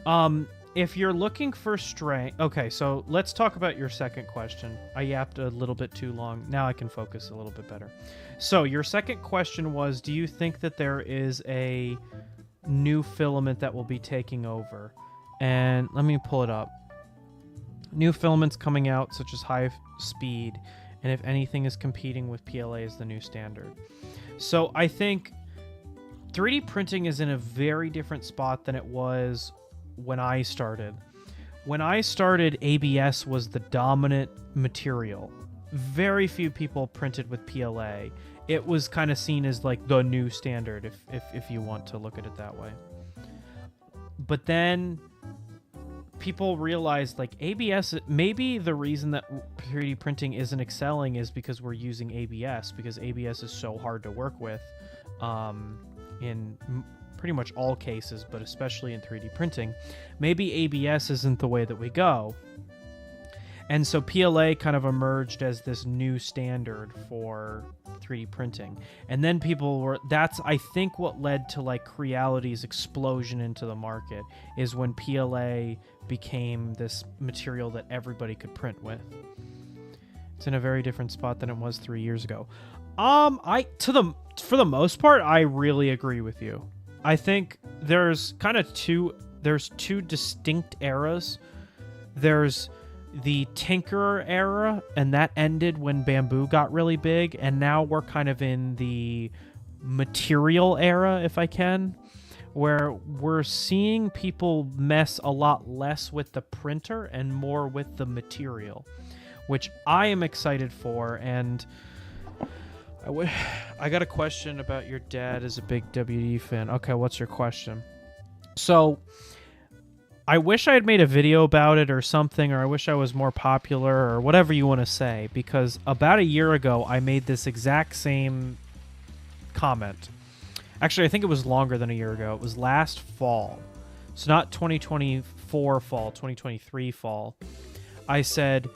now. If you're looking for strength... Okay, so let's talk about your second question. I yapped a little bit too long. Now I can focus a little bit better. So your second question was, do you think that there is a new filament that will be taking over? And let me pull it up. New filaments coming out, such as high speed, and if anything is competing with PLA as the new standard. So I think 3D printing is in a very different spot than it was when I started. When I started, ABS was the dominant material. Very few people printed with PLA. It was kind of seen as like the new standard, if you want to look at it that way. But then people realized like ABS, maybe the reason that 3D printing isn't excelling is because we're using ABS, because ABS is so hard to work with in pretty much all cases, but especially in 3D printing. Maybe ABS isn't the way that we go. And so PLA kind of emerged as this new standard for 3D printing. And then people were, that's, I think, what led to like Creality's explosion into the market, is when PLA became this material that everybody could print with. It's in a very different spot than it was 3 years ago. For the most part, I really agree with you. I think there's kind of two distinct eras. There's the Tinkerer era, and that ended when bamboo got really big, and now we're kind of in the material era, if I can, where we're seeing people mess a lot less with the printer and more with the material, which I am excited for. And I got a question about your dad is a big WD fan. Okay, what's your question? So, I wish I had made a video about it or something, or I wish I was more popular, or whatever you want to say, because about a year ago, I made this exact same comment. Actually, I think it was longer than a year ago. It was last fall. So not 2024 fall, 2023 fall. I said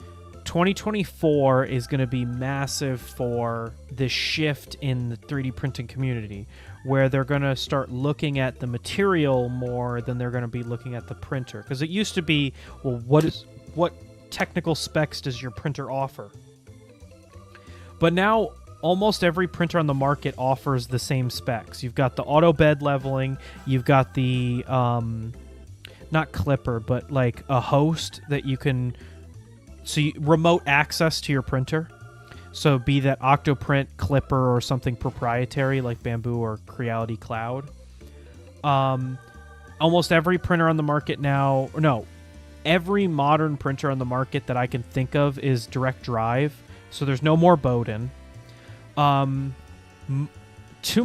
2024 is going to be massive for this shift in the 3D printing community, where they're going to start looking at the material more than they're going to be looking at the printer. Because it used to be, well, what technical specs does your printer offer? But now almost every printer on the market offers the same specs. You've got the auto bed leveling, you've got the not clipper, but like a host that you can remote access to your printer. So be that Octoprint, Clipper, or something proprietary like Bamboo or Creality Cloud. Almost every printer on the market now, every modern printer on the market that I can think of is direct drive. So there's no more Bowden. To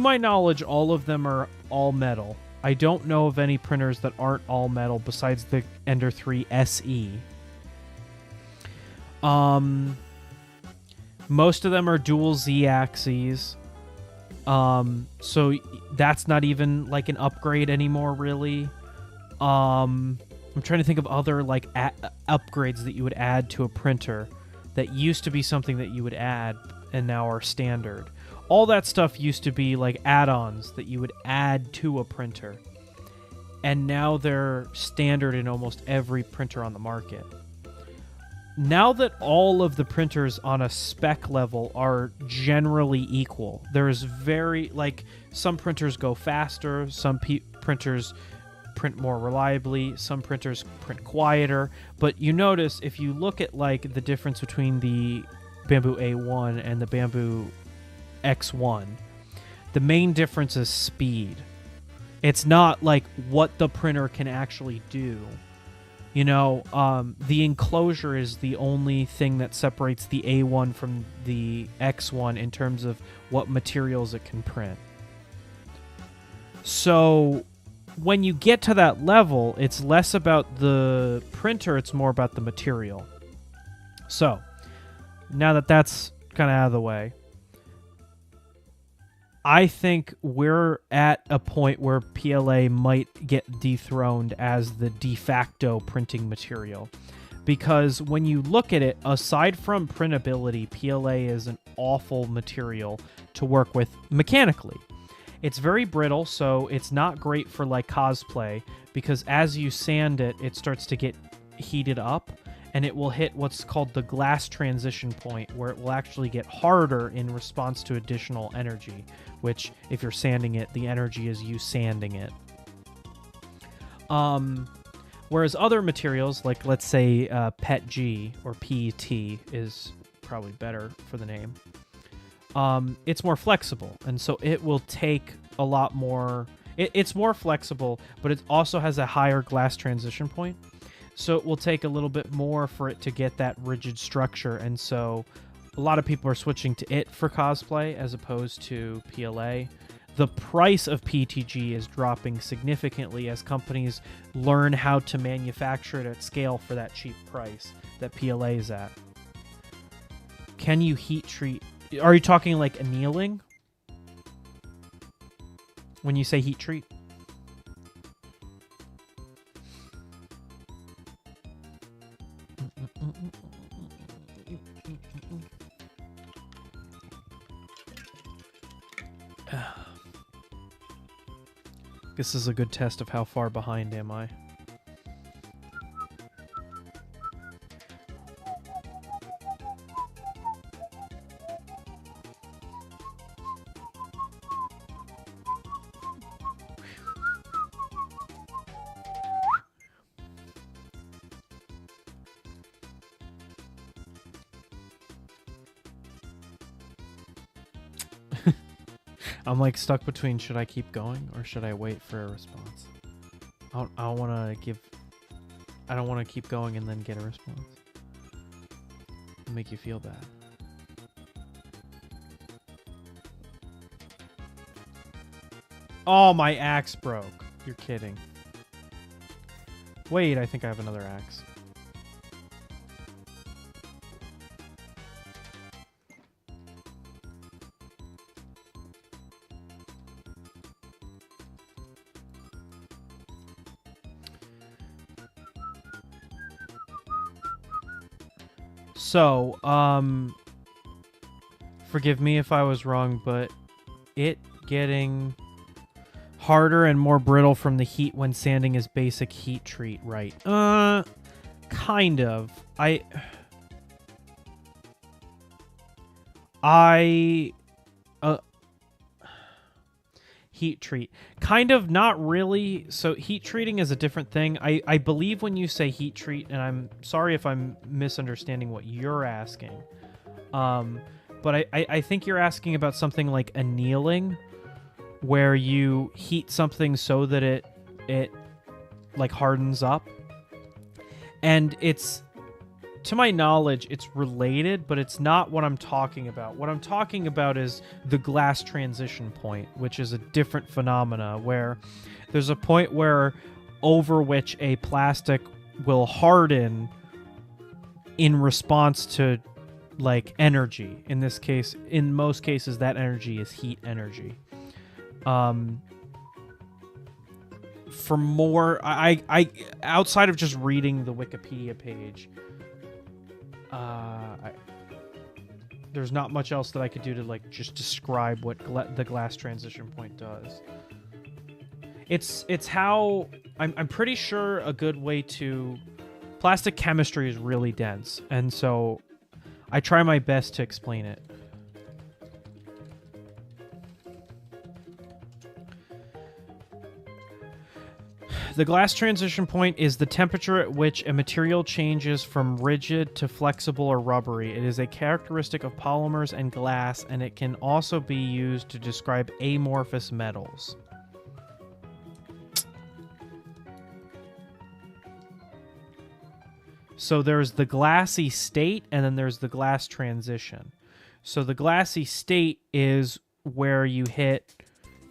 my knowledge, all of them are all metal. I don't know of any printers that aren't all metal besides the Ender 3 SE. Most of them are dual Z-axes. So that's not even like an upgrade anymore, really. I'm trying to think of other like upgrades that you would add to a printer that used to be something that you would add and now are standard. All that stuff used to be like add-ons that you would add to a printer. And now they're standard in almost every printer on the market. Now that all of the printers on a spec level are generally equal, there's some printers go faster, some printers print more reliably, some printers print quieter, but you notice if you look at like the difference between the Bamboo A1 and the Bamboo X1, the main difference is speed. It's not like what the printer can actually do. You know, the enclosure is the only thing that separates the A1 from the X1 in terms of what materials it can print. So when you get to that level, it's less about the printer, it's more about the material. So now that that's kind of out of the way, I think we're at a point where PLA might get dethroned as the de facto printing material. Because when you look at it, aside from printability, PLA is an awful material to work with mechanically. It's very brittle, so it's not great for like cosplay, because as you sand it, it starts to get heated up, and it will hit what's called the glass transition point, where it will actually get harder in response to additional energy, which, if you're sanding it, the energy is you sanding it. Whereas other materials, like let's say PETG, or PET is probably better for the name, it's more flexible, and so it will take a lot more. It's more flexible, but it also has a higher glass transition point, so it will take a little bit more for it to get that rigid structure, and so a lot of people are switching to it for cosplay as opposed to PLA. The price of PETG is dropping significantly as companies learn how to manufacture it at scale for that cheap price that PLA is at. Can you heat treat? Are you talking like annealing? When you say heat treat? This is a good test of how far behind am I. I'm like stuck between should I keep going or should I wait for a response? I don't want to keep going and then get a response. It'll make you feel bad. Oh, my axe broke. You're kidding. Wait, I think I have another axe. So, forgive me if I was wrong, but it getting harder and more brittle from the heat when sanding is basic heat treat, right? Kind of. Heat treat. Kind of, not really. So heat treating is a different thing. I believe when you say heat treat, and I'm sorry if I'm misunderstanding what you're asking, but I think you're asking about something like annealing, where you heat something so that it like hardens up. And it's, to my knowledge, it's related, but it's not what I'm talking about. What I'm talking about is the glass transition point, which is a different phenomena where there's a point where over which a plastic will harden in response to like energy. In this case, in most cases, that energy is heat energy. For more, I outside of just reading the Wikipedia page, there's not much else that I could do to like just describe what the glass transition point does. It's how I'm pretty sure a good way to plastic chemistry is really dense, and so I try my best to explain it. The glass transition point is the temperature at which a material changes from rigid to flexible or rubbery. It is a characteristic of polymers and glass, and it can also be used to describe amorphous metals. So there's the glassy state, and then there's the glass transition. So the glassy state is where you hit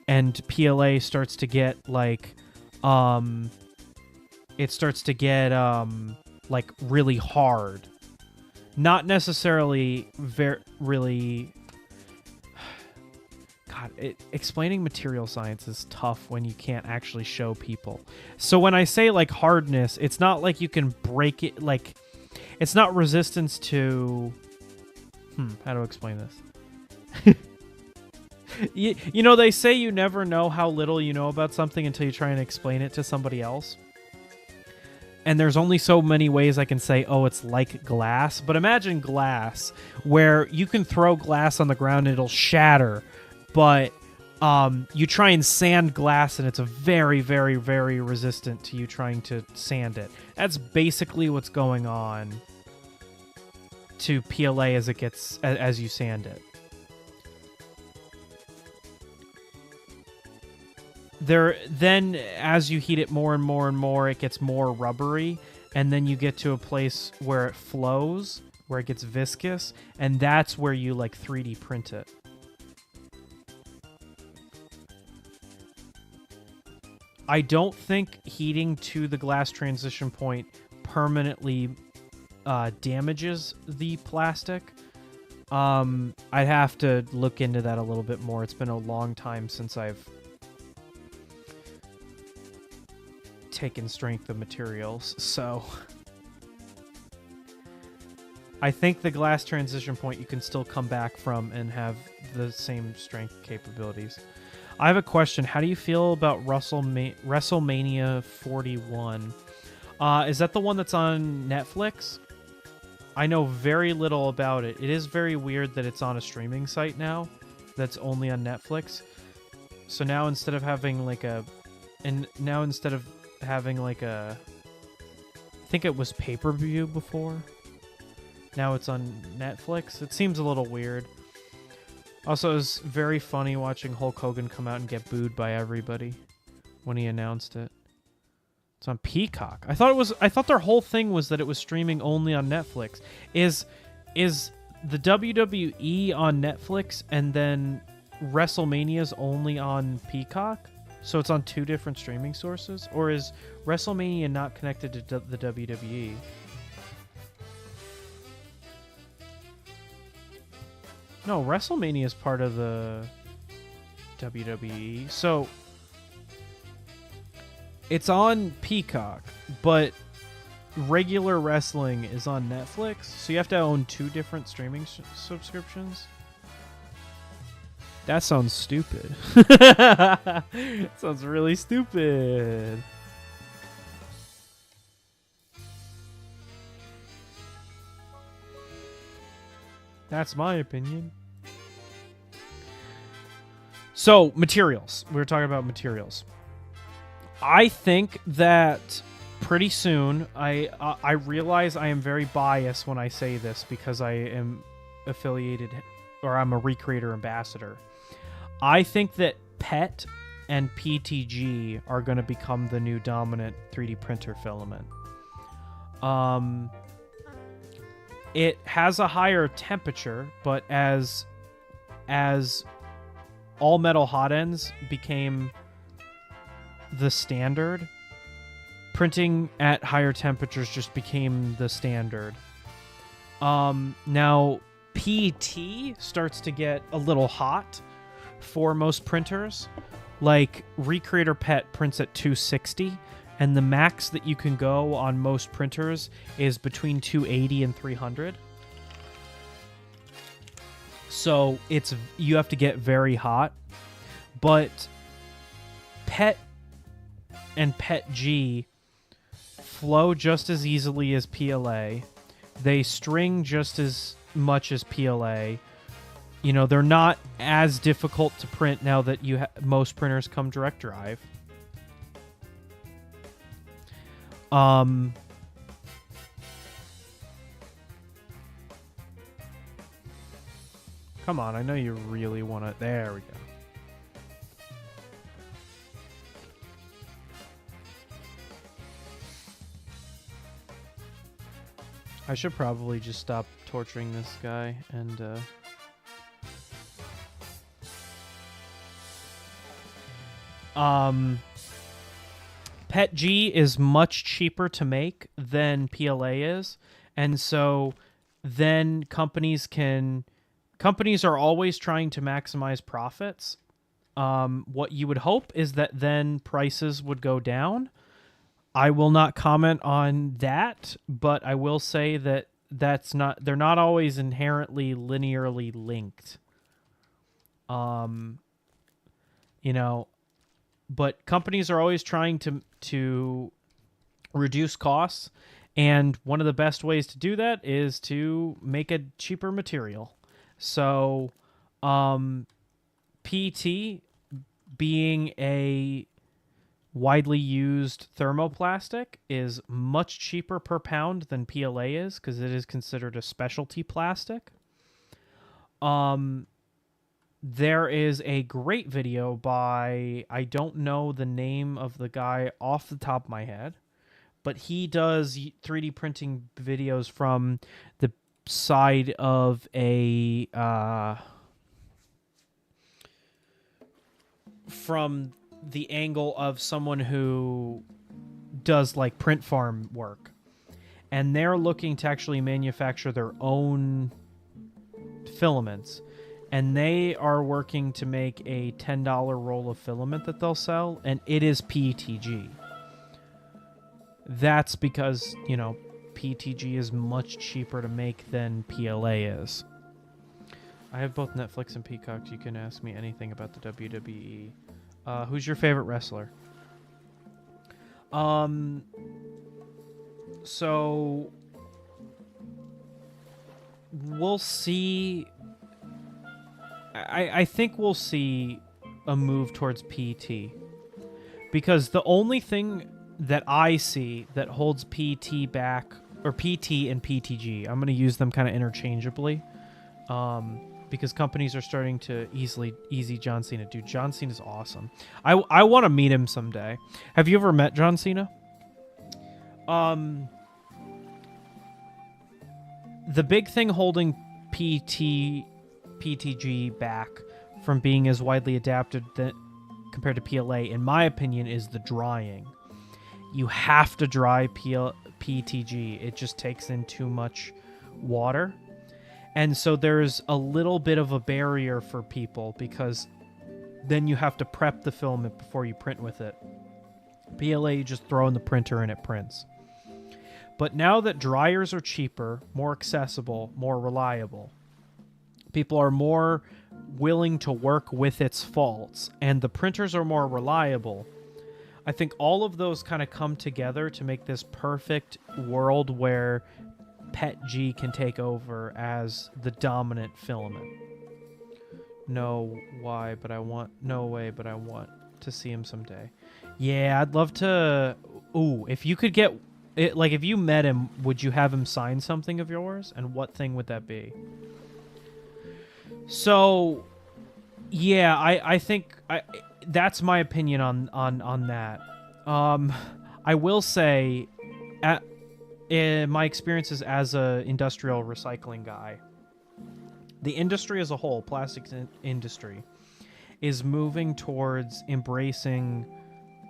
and PLA starts to get like it starts to get like really hard. Not necessarily really God, explaining material science is tough when you can't actually show people. So when I say like hardness, it's not like you can break it, like it's not resistance to how to explain this? You know, they say you never know how little you know about something until you try and explain it to somebody else. And there's only so many ways I can say, oh, it's like glass. But imagine glass, where you can throw glass on the ground and it'll shatter. But you try and sand glass and it's a very, very, very resistant to you trying to sand it. That's basically what's going on to PLA as you sand it. Then as you heat it more and more and more, it gets more rubbery, and then you get to a place where it flows, where it gets viscous, and that's where you like 3D print it. I don't think heating to the glass transition point permanently damages the plastic. I'd have to look into that a little bit more. It's been a long time since I've taken strength of materials, so I think the glass transition point you can still come back from and have the same strength capabilities. I have a question. How do you feel about WrestleMania 41? Is that the one that's on Netflix? I know very little about it. It is very weird that it's on a streaming site now that's only on Netflix. So now instead of having like I think it was pay-per-view before. Now it's on Netflix. It seems a little weird. Also, it was very funny watching Hulk Hogan come out and get booed by everybody when he announced it. It's on Peacock. I thought their whole thing was that it was streaming only on Netflix. Is the WWE on Netflix and then WrestleMania's only on Peacock? So it's on two different streaming sources? Or is WrestleMania not connected to the WWE? No, WrestleMania is part of the WWE. So it's on Peacock, but regular wrestling is on Netflix. So you have to own two different streaming subscriptions. That sounds stupid. Sounds really stupid. That's my opinion. So, materials. We were talking about materials. I think that pretty soon, I realize I am very biased when I say this because I am affiliated, or I'm a Recreator ambassador. I think that PET and PTG are going to become the new dominant 3D printer filament. It has a higher temperature, but as all metal hot ends became the standard, printing at higher temperatures just became the standard. Now PT starts to get a little hot for most printers. Like Recreator PET prints at 260, and the max that you can go on most printers is between 280 and 300. So you have to get very hot. But PET and PETG flow just as easily as PLA. They string just as much as PLA. You know, they're not as difficult to print now that most printers come direct drive. Come on, I know you really want to... There we go. I should probably just stop torturing this guy and, Pet G is much cheaper to make than PLA is, and so then companies are always trying to maximize profits. What you would hope is that then prices would go down. I will not comment on that, but I will say that they're not always inherently linearly linked. You know, but companies are always trying to reduce costs, and one of the best ways to do that is to make a cheaper material. So, PT being a widely used thermoplastic is much cheaper per pound than PLA is because it is considered a specialty plastic. There is a great video by, I don't know the name of the guy off the top of my head, but he does 3D printing videos from the side of a from the angle of someone who does like print farm work, and they're looking to actually manufacture their own filaments, and they are working to make a $10 roll of filament that they'll sell, and it is PETG. That's because, you know, PETG is much cheaper to make than PLA is. I have both Netflix and Peacock. You can ask me anything about the WWE. Who's your favorite wrestler? So we'll see. I think we'll see a move towards PT, because the only thing that I see that holds PT back, or PT and PTG, I'm going to use them kind of interchangeably, because companies are starting to easy John Cena. Dude, John Cena is awesome. I want to meet him someday. Have you ever met John Cena? The big thing holding PTG back from being as widely adapted compared to PLA, in my opinion, is the drying. You have to dry PTG. It just takes in too much water. And so there's a little bit of a barrier for people, because then you have to prep the filament before you print with it. PLA, you just throw in the printer and it prints. But now that dryers are cheaper, more accessible, more reliable, people are more willing to work with its faults, and the printers are more reliable, I think all of those kind of come together to make this perfect world where PETG can take over as the dominant filament. No way, but I want to see him someday. Yeah, I'd love to. Ooh, if you could get it, like if you met him, would you have him sign something of yours, and what thing would that be? So, yeah, I think that's my opinion on that. I will say, in my experiences as a industrial recycling guy, the industry as a whole, plastics industry, is moving towards embracing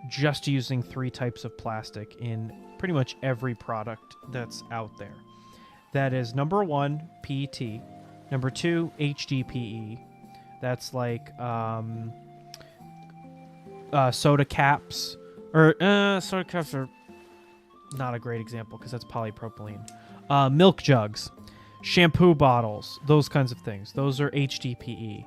just using 3 types of plastic in pretty much every product that's out there. That is, number 1, PET. Number 2, HDPE. That's like soda caps. Or soda caps are not a great example because that's polypropylene. Milk jugs, shampoo bottles, those kinds of things. Those are HDPE.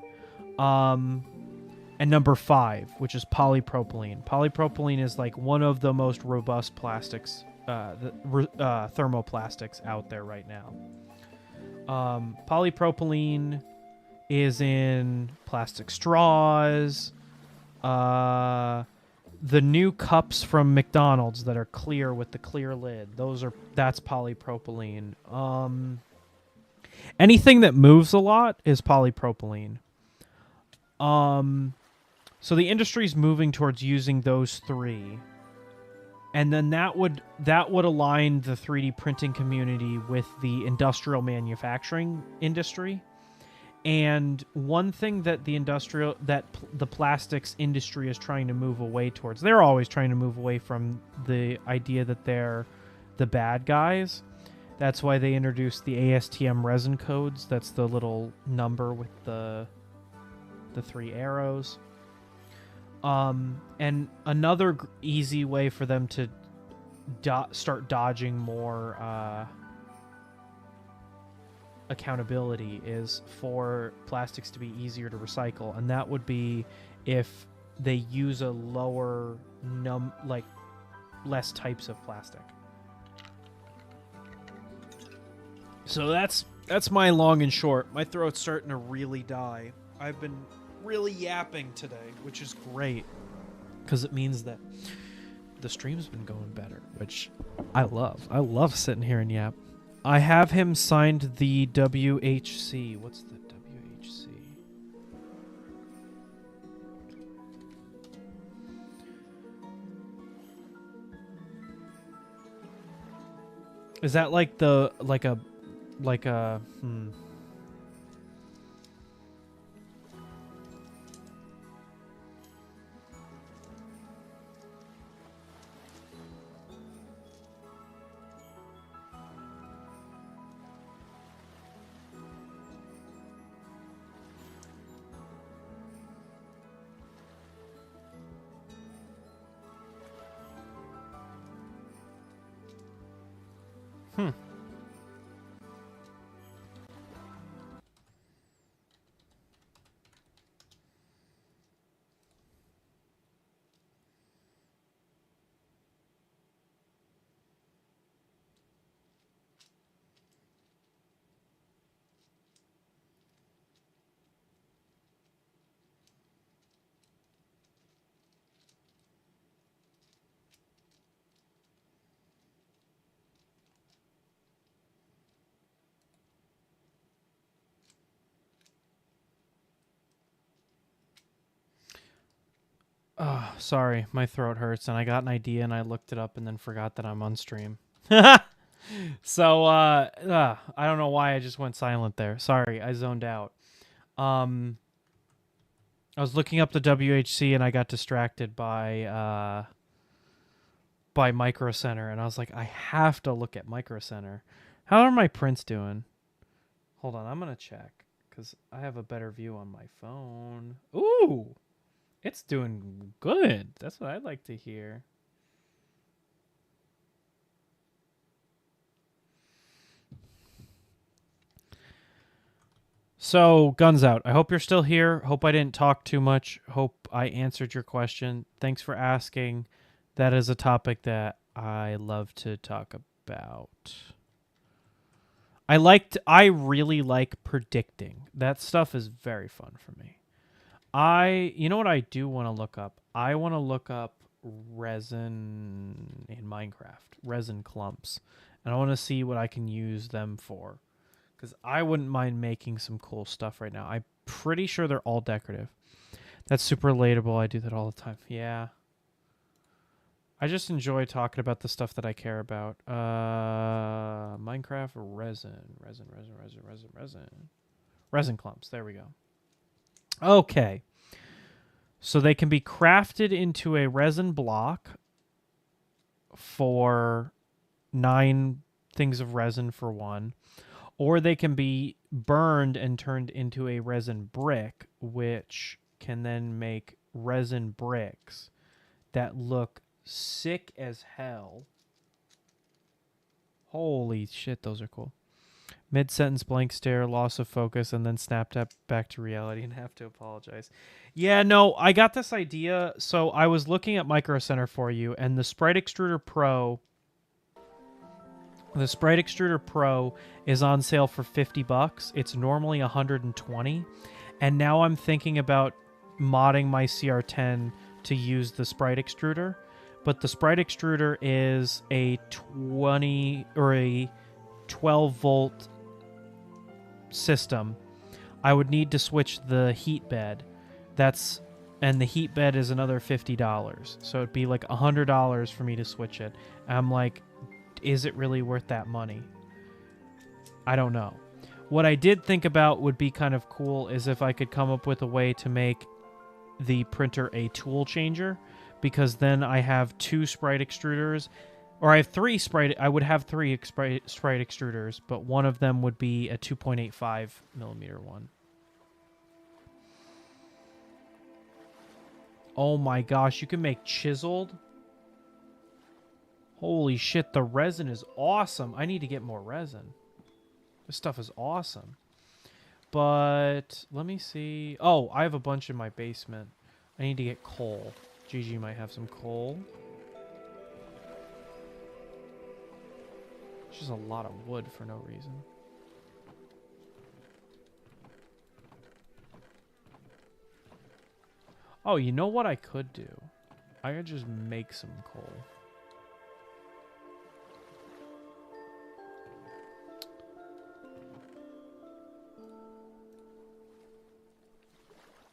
And number 5, which is polypropylene. Polypropylene is like one of the most robust plastics, thermoplastics out there right now. Polypropylene is in plastic straws. the new cups from McDonald's that are clear with the clear lid. That's polypropylene. Anything that moves a lot is polypropylene. So the industry's moving towards using those three. And then that would align the 3D printing community with the industrial manufacturing industry. And one thing that the plastics industry is trying to move away towards, they're always trying to move away from the idea that they're the bad guys. That's why they introduced the ASTM resin codes. That's the little number with the 3 arrows. And another easy way for them to start dodging more accountability is for plastics to be easier to recycle, and that would be if they use a lower less types of plastic. So that's my long and short. My throat's starting to really die. I've been really yapping today, which is great because it means that the stream's been going better, which I love. I love sitting here and yap. I have him signed the WHC. What's the WHC? Is that like a sorry, my throat hurts, and I got an idea, and I looked it up, and then forgot that I'm on stream. So, I don't know why I just went silent there. Sorry, I zoned out. I was looking up the WHC, and I got distracted by Micro Center, and I was like, I have to look at Micro Center. How are my prints doing? Hold on, I'm gonna check, because I have a better view on my phone. Ooh! It's doing good. That's what I'd like to hear. So, guns out. I hope you're still here. Hope I didn't talk too much. Hope I answered your question. Thanks for asking. That is a topic that I love to talk about. I really like predicting. That stuff is very fun for me. You know what I do want to look up? I want to look up resin in Minecraft, resin clumps. And I want to see what I can use them for. Because I wouldn't mind making some cool stuff right now. I'm pretty sure they're all decorative. That's super relatable. I do that all the time. Yeah. I just enjoy talking about the stuff that I care about. Minecraft resin. Resin clumps. There we go. Okay. So they can be crafted into a resin block for 9 things of resin for 1. Or they can be burned and turned into a resin brick, which can then make resin bricks that look sick as hell. Holy shit, those are cool. Mid-sentence blank stare, loss of focus, and then snapped up back to reality and have to apologize. Yeah, no, I got this idea. So I was looking at Micro Center for you, and the Sprite Extruder Pro... The Sprite Extruder Pro is on sale for $50. It's normally $120. And now I'm thinking about modding my CR10 to use the sprite extruder, but the sprite extruder is a 20 or a 12 volt system. I would need to switch the heat bed. And the heat bed is another $50. So it'd be like $100 for me to switch it. And I'm like, is it really worth that money? I don't know. What I did think about would be kind of cool is if I could come up with a way to make the printer a tool changer, because then I have 2 sprite extruders, or I have 3 sprite. I would have 3 sprite extruders, but one of them would be a 2.85 millimeter one. Oh my gosh, you can make chiseled. Holy shit, the resin is awesome. I need to get more resin. This stuff is awesome. But let me see. Oh, I have a bunch in my basement. I need to get coal. Gigi might have some coal. It's just a lot of wood for no reason. Oh, you know what I could do? I could just make some coal.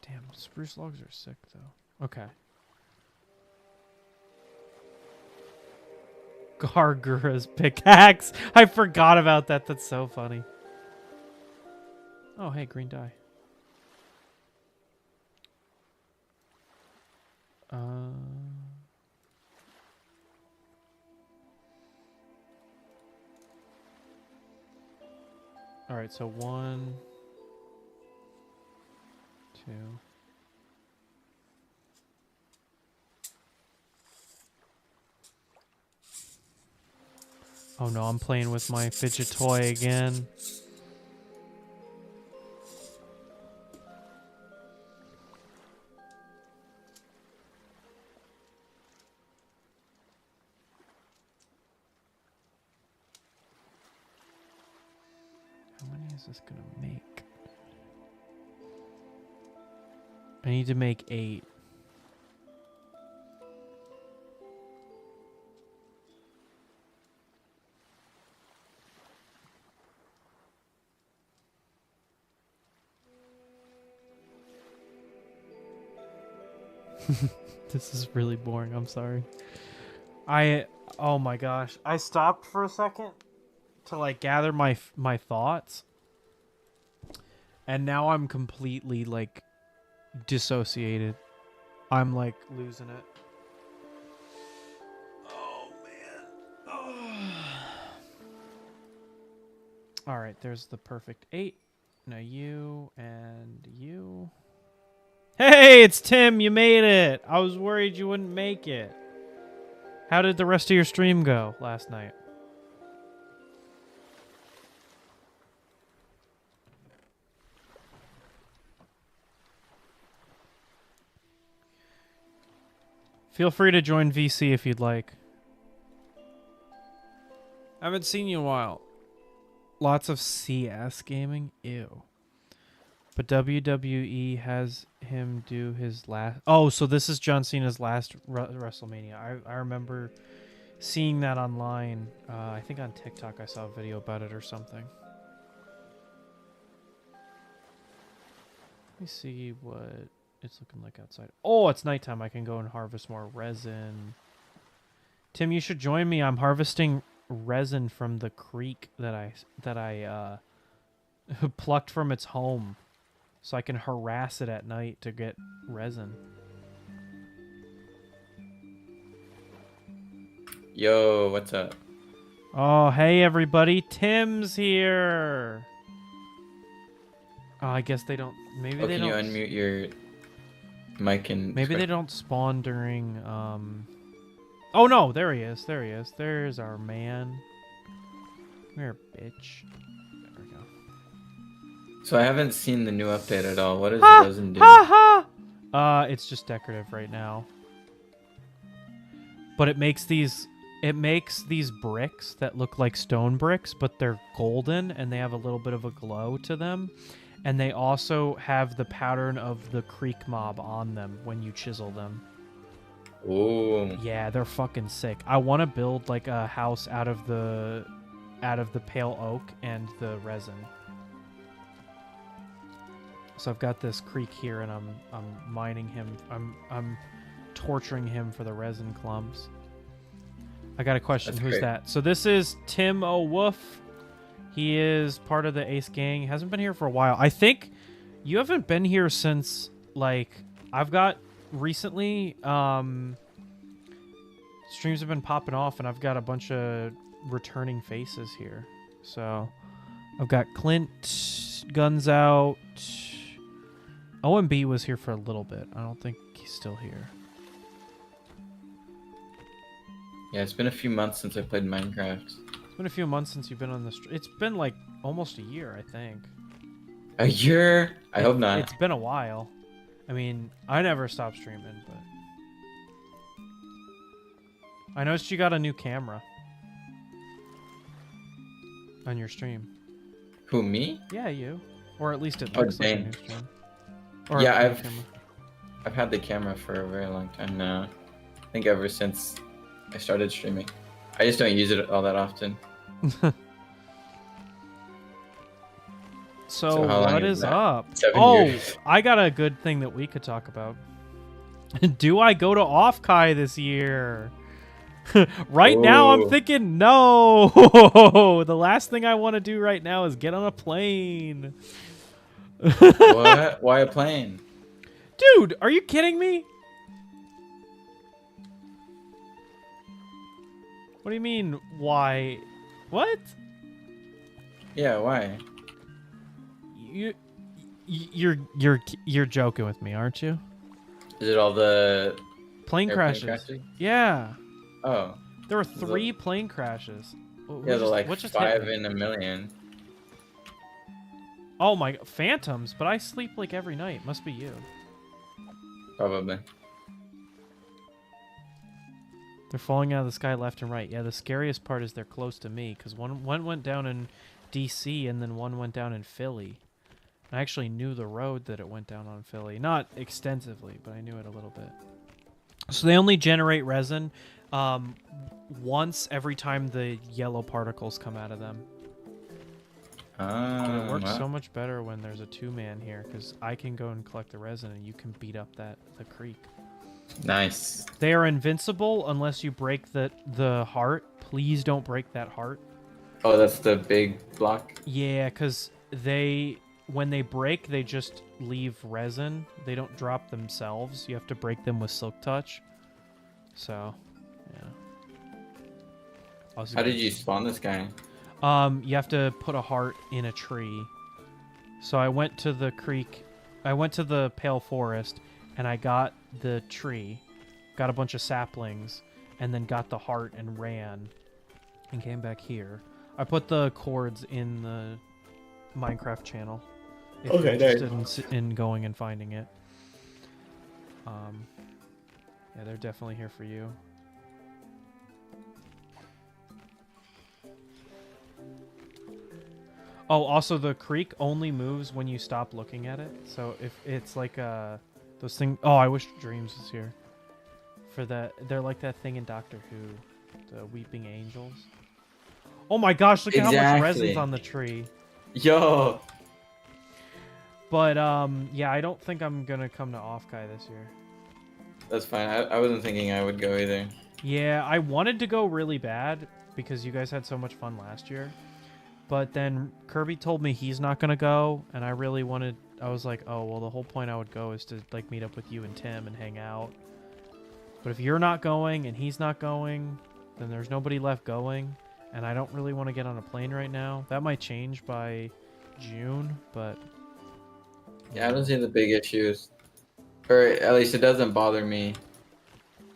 Damn, spruce logs are sick, though. Okay. Gargura's pickaxe. I forgot about that. That's so funny. Oh, hey, green dye. All right, so 1, 2. Oh no, I'm playing with my fidget toy again. How many is this gonna make? I need to make 8. This is really boring. I'm sorry. Oh my gosh. I stopped for a second to like gather my thoughts. And now I'm completely like dissociated. I'm like losing it. Oh man. Oh. All right, there's the perfect 8. Now you and you. Hey, it's Tim. You made it. I was worried you wouldn't make it. How did the rest of your stream go last night? Feel free to join VC if you'd like. I haven't seen you in a while. Lots of CS gaming? Ew. But WWE has him do his last... Oh, so this is John Cena's last WrestleMania. I remember seeing that online. I think on TikTok I saw a video about it or something. Let me see what it's looking like outside. Oh, it's nighttime. I can go and harvest more resin. Tim, you should join me. I'm harvesting resin from the creek that I plucked from its home. So I can harass it at night to get resin. Yo, what's up? Oh, hey everybody. Tim's here. Oh, I guess they don't... Maybe they don't... Can you unmute your mic and... Maybe they don't spawn during... Oh no, there he is. There he is. There's our man. Come here, bitch. There we go. So I haven't seen the new update at all. What does resin do? It's just decorative right now. But it makes these bricks that look like stone bricks, but they're golden and they have a little bit of a glow to them. And they also have the pattern of the creek mob on them when you chisel them. Ooh. Yeah, they're fucking sick. I want to build like a house out of the pale oak and the resin. So I've got this creek here, and I'm mining him. I'm torturing him for the resin clumps. I got a question. That's Who's great. that? So this is Tim O'Woof. He is part of the Ace Gang. Hasn't been here for a while. I think you haven't been here since like I've got recently. Streams have been popping off, and I've got a bunch of returning faces here. So I've got Clint, Guns Out. OMB was here for a little bit. I don't think he's still here. Yeah, it's been a few months since I played Minecraft. It's been a few months since you've been on the It's been like almost a year, I think. A year? I hope not. It's been a while. I mean, I never stopped streaming, but I noticed you got a new camera on your stream. Who, me? Yeah, you. Or at least it Oh, looks like a dang. new stream. Or Yeah, a new camera. I've had the camera for a very long time now. I think ever since I started streaming. I just don't use it all that often. So how long what is is that? up? 7 Oh, years. I got a good thing that we could talk about. Do I go to Off-Kai this year? Right now, I'm Ooh. thinking no. The last thing I want to do right now is get on a plane. What? Why a plane? Dude, are you kidding me? What do you mean, why? What? Yeah, why? You're joking with me, aren't you? Is it all the Plane airplane crashes. crashing? Yeah. Oh. There were 3 plane crashes. Yeah, they're like what just hit 5 me? in a million. Oh my, phantoms, but I sleep like every night. Must be you. Probably. They're falling out of the sky left and right. Yeah, the scariest part is they're close to me because one went down in DC and then one went down in Philly. I actually knew the road that it went down on Philly. Not extensively, but I knew it a little bit. So they only generate resin once every time the yellow particles come out of them. But it works Wow. so much better when there's a 2-man here because I can go and collect the resin and you can beat up the creek. Nice. They are invincible unless you break the heart. Please don't break that heart. Oh, that's the big block? Yeah, because when they break, they just leave resin. They don't drop themselves. You have to break them with Silk Touch. So, yeah. How did you spawn this guy? You have to put a heart in a tree. So I went to the creek. I went to the Pale Forest, and I got the tree, got a bunch of saplings, and then got the heart and ran, and came back here. I put the cords in the Minecraft channel. If you're interested in going and finding it. Yeah, they're definitely here for you. Oh, also the creek only moves when you stop looking at it. So if it's like those things. Oh, I wish Dreams was here. For that, they're like that thing in Doctor Who, the Weeping Angels. Oh my gosh! Look at how much resin's on the tree. Yo. But yeah, I don't think I'm gonna come to Off-Kai this year. That's fine. I wasn't thinking I would go either. Yeah, I wanted to go really bad because you guys had so much fun last year. But then Kirby told me he's not gonna go, and I really wanted. I was like, oh well, the whole point I would go is to like meet up with you and Tim and hang out. But if you're not going and he's not going, then there's nobody left going, and I don't really want to get on a plane right now. That might change by June, but Yeah, I don't see the big issues. Or at least it doesn't bother me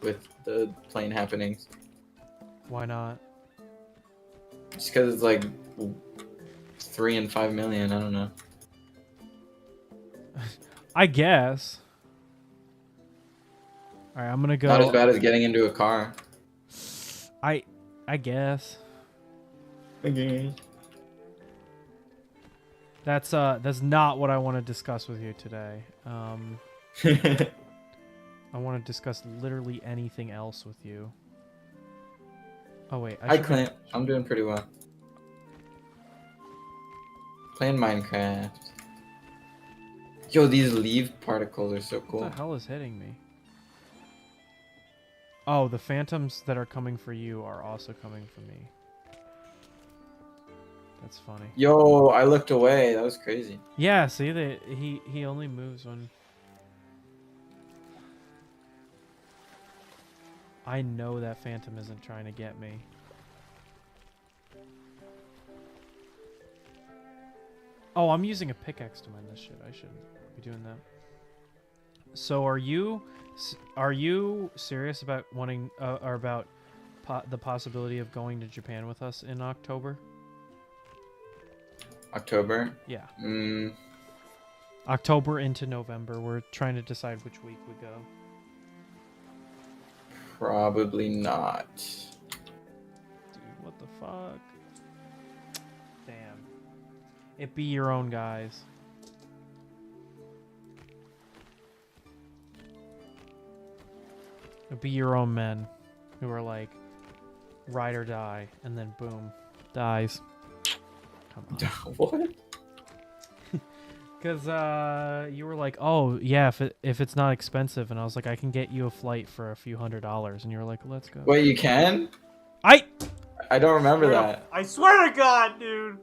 with the plane happenings. why not? Just because it's like 3 and 5 million. I don't know. I guess. All right, I'm gonna go. Not as bad as getting into a car. I guess. Okay. That's That's not what I want to discuss with you today. I want to discuss literally anything else with you. Oh wait, Hi, Clint. I'm doing pretty well. Playing Minecraft. Yo, these leaf particles are so cool. What the hell is hitting me? Oh, the phantoms that are coming for you are also coming for me. That's funny. Yo, I looked away. That was crazy. Yeah, see, he only moves when... I know that phantom isn't trying to get me. Oh, I'm using a pickaxe to mine this shit. I shouldn't be doing that. So are you serious about wanting or about the possibility of going to Japan with us in October? October? Yeah. Mm, October into November. We're trying to decide which week we go. probably not. Dude, what the fuck? Damn. It be your own guys. It be your own men who are like ride or die, and then boom, dies. Come on. What? Because you were like, oh yeah, if it's not expensive, and I was like, I can get you a flight for a few $100s, and you were like, let's go. Wait, you can? I don't remember that. I swear to God, dude.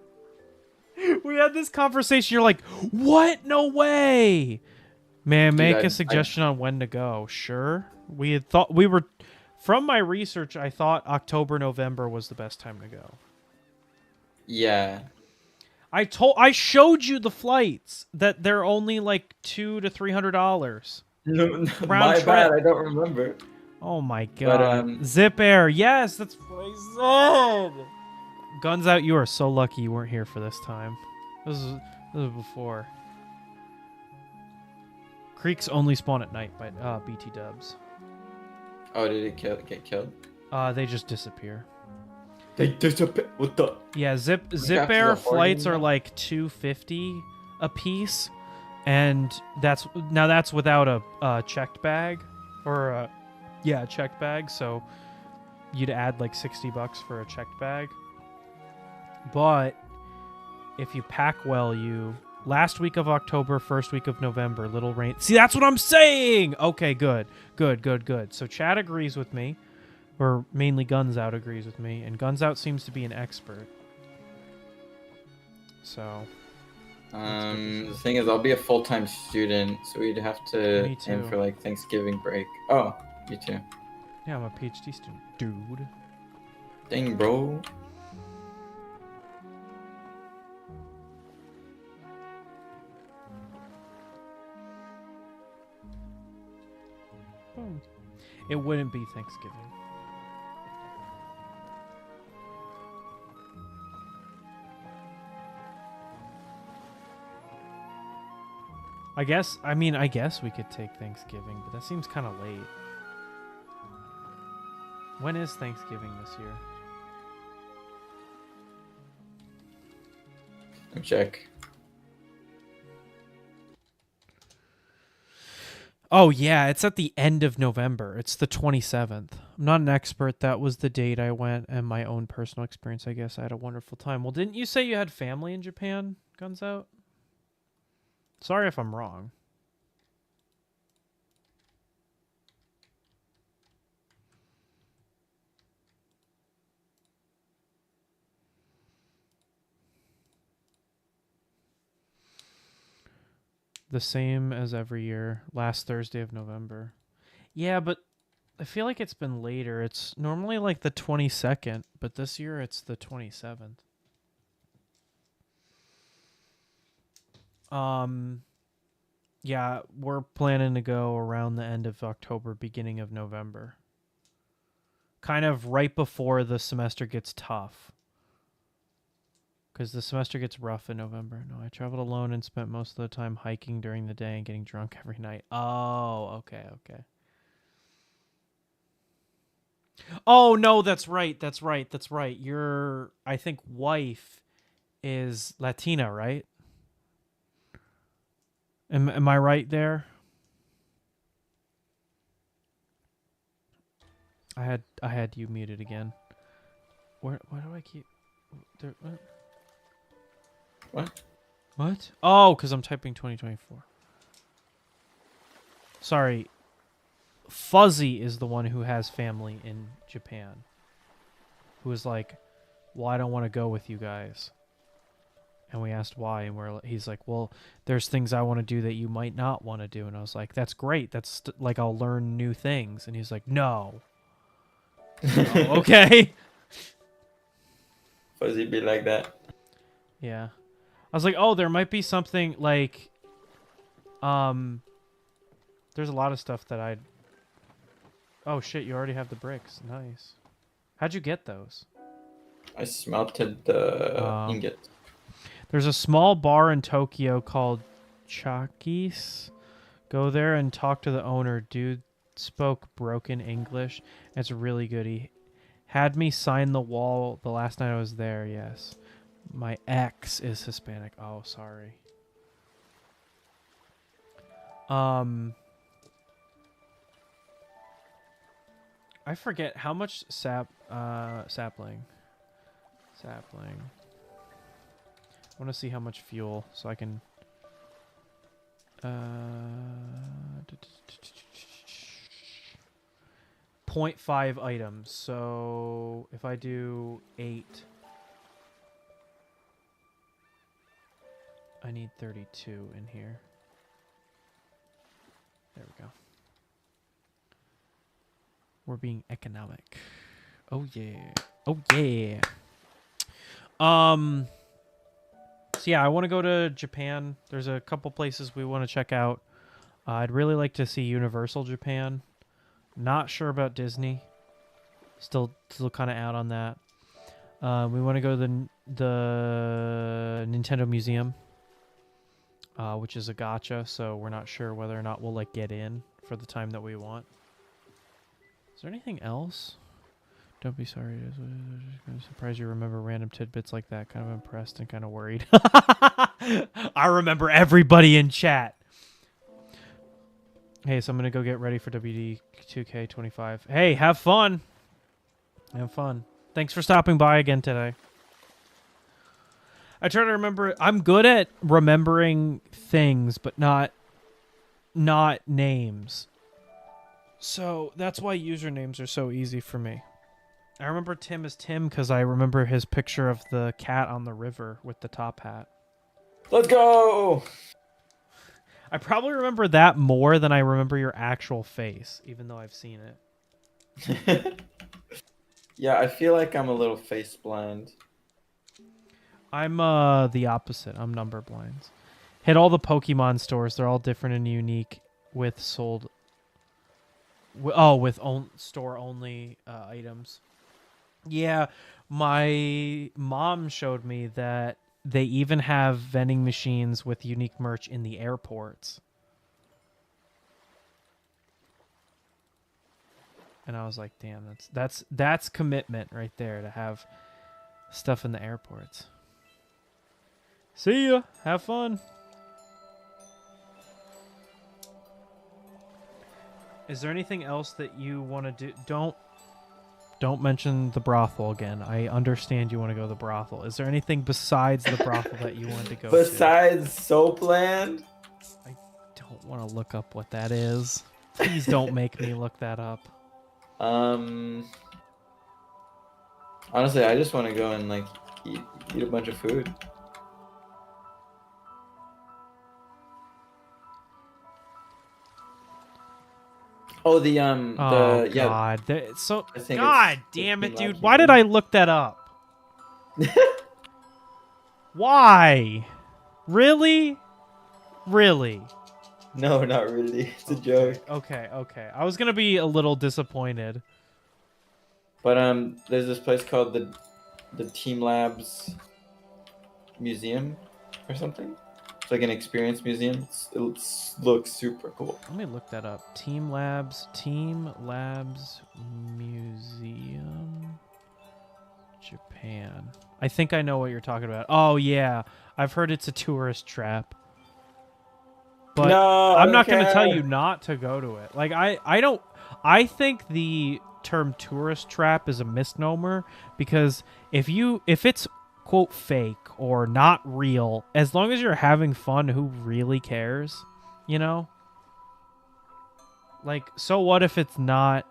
We had this conversation. You're like, what? No way. Man, Dude, make a suggestion on when to go. Sure. We had thought we were, from my research, I thought October, November was the best time to go. Yeah. I showed you the flights that they're only like $200 to $300. No, Round my trip. bad. I don't remember. Oh my God. But, Zip Air. Yes, that's what I said. Guns Out, you are so lucky you weren't here for this time. This was before. Creeks only spawn at night by BT dubs. Oh, did it get killed? They just disappear. They disappear. What the? Yeah, Zip after Air the flights are hoarding like $250 a piece, and that's without a checked bag, or a checked bag. So you'd add like $60 for a checked bag. But if you pack well, last week of October, first week of November, little rain. See, that's what I'm saying. Okay, good. So Chad agrees with me. Or mainly Guns Out agrees with me, and Guns Out seems to be an expert. So, The thing is, I'll be a full-time student, so we'd have to Me aim too. for like Thanksgiving break. Oh, you too. yeah, I'm a PhD student, dude. Dang, bro. Boom. It wouldn't be Thanksgiving. I guess we could take Thanksgiving, but that seems kind of late. When is Thanksgiving this year? Let me check. Oh, yeah, it's at the end of November. It's the 27th. I'm not an expert. That was the date I went, and my own personal experience, I guess. I had a wonderful time. Well, didn't you say you had family in Japan, Guns Out? Sorry if I'm wrong. The same as every year, last Thursday of November. Yeah, but I feel like it's been later. It's normally like the 22nd, but this year it's the 27th. Yeah, we're planning to go around the end of October, beginning of November. Kind of right before the semester gets tough. Because the semester gets rough in November. No, I traveled alone and spent most of the time hiking during the day and getting drunk every night. Oh, okay. Oh, no, that's right. Your, I think, wife is Latina, right? Am I right there? I had you muted again. Why do I keep there? What? What? Oh, because I'm typing 2024. Sorry. Fuzzy is the one who has family in Japan. Who is like, well, I don't want to go with you guys. And we asked why, and he's like, well, there's things I want to do that you might not want to do. And I was like, that's great. That's like, I'll learn new things. And he's like, no. Oh, okay. Fuzzy be like that. Yeah. I was like, oh, there might be something like, there's a lot of stuff that I'd. Oh shit! You already have the bricks. Nice. How'd you get those? I smelted the ingot. There's a small bar in Tokyo called Chakis. Go there and talk to the owner. Dude spoke broken English. It's really good. He had me sign the wall the last night I was there. Yes. My ex is Hispanic. Oh, sorry. I forget how much sapling. I want to see how much fuel so I can 0.5 items. So if I do 8, I need 32 in here. There we go. We're being economic. Oh yeah. Oh yeah. So yeah, I want to go to Japan. There's a couple places we want to check out. I'd really like to see Universal Japan. Not sure about Disney. Still kind of out on that. We want to go to the Nintendo Museum, which is a gacha, so we're not sure whether or not we'll like get in for the time that we want. Is there anything else? Don't be sorry. I'm surprised you remember random tidbits like that. Kind of impressed and kind of worried. I remember everybody in chat. Hey, so I'm going to go get ready for WD2K25. Hey, have fun. Have fun. Thanks for stopping by again today. I try to remember. I'm good at remembering things, but not names. So that's why usernames are so easy for me. I remember Tim as Tim because I remember his picture of the cat on the river with the top hat. Let's go! I probably remember that more than I remember your actual face, even though I've seen it. Yeah, I feel like I'm a little face blind. I'm the opposite. I'm number blinds. Hit all the Pokemon stores. They're all different and unique with sold... with store-only items. Yeah, my mom showed me that they even have vending machines with unique merch in the airports. And I was like, damn, that's commitment right there to have stuff in the airports. See ya. Have fun. Is there anything else that you want to do? Don't mention the brothel again. I understand you want to go to the brothel. Is there anything besides the brothel that you want to go besides Soapland? I don't want to look up what that is. Please don't make me look that up. Honestly, I just want to go and like eat a bunch of food. Oh, oh God! So God damn it, dude! Why did I look that up? Why? Really? Really? No, not really. It's a joke. Okay. I was gonna be a little disappointed. But there's this place called the Team Labs Museum or something. It's like an experience museum. It looks super cool. Let me look that up. Team Labs Museum, Japan. I think I know what you're talking about. Oh yeah, I've heard it's a tourist trap. But no, I'm not going to tell you not to go to it. Like I think the term tourist trap is a misnomer, because if it's quote fake or not real, as long as you're having fun, who really cares? You know? Like, so what if it's not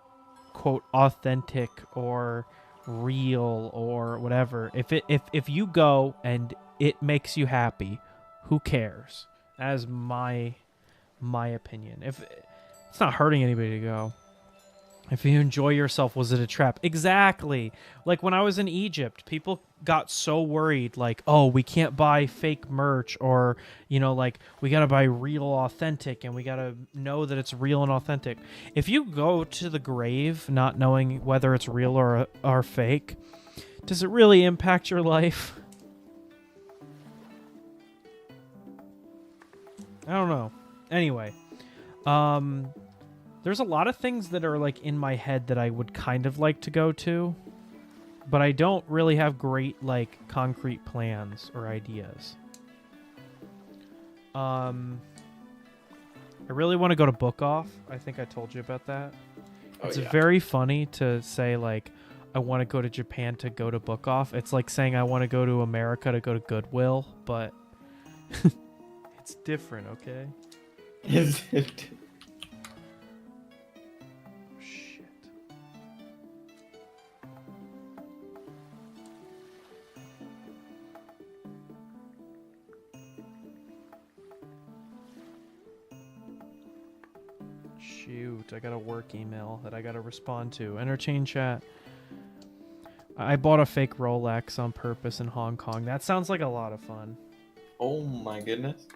quote authentic or real or whatever? If you go and it makes you happy, who cares? As my opinion. If it's not hurting anybody to go. If you enjoy yourself, was it a trap? Exactly. Like when I was in Egypt, people got so worried, like, oh, we can't buy fake merch, or, you know, like, we got to buy real authentic, and we got to know that it's real and authentic. If you go to the grave not knowing whether it's real or fake, does it really impact your life? I don't know. Anyway, there's a lot of things that are like in my head that I would kind of like to go to, but I don't really have great like concrete plans or ideas. I really want to go to Book Off. I think I told you about that. It's very funny to say like I want to go to Japan to go to Book Off. It's like saying I want to go to America to go to Goodwill, but it's different, okay? Is it? Shoot, I got a work email that I got to respond to. Entertain chat. I bought a fake Rolex on purpose in Hong Kong. That sounds like a lot of fun. Oh my goodness.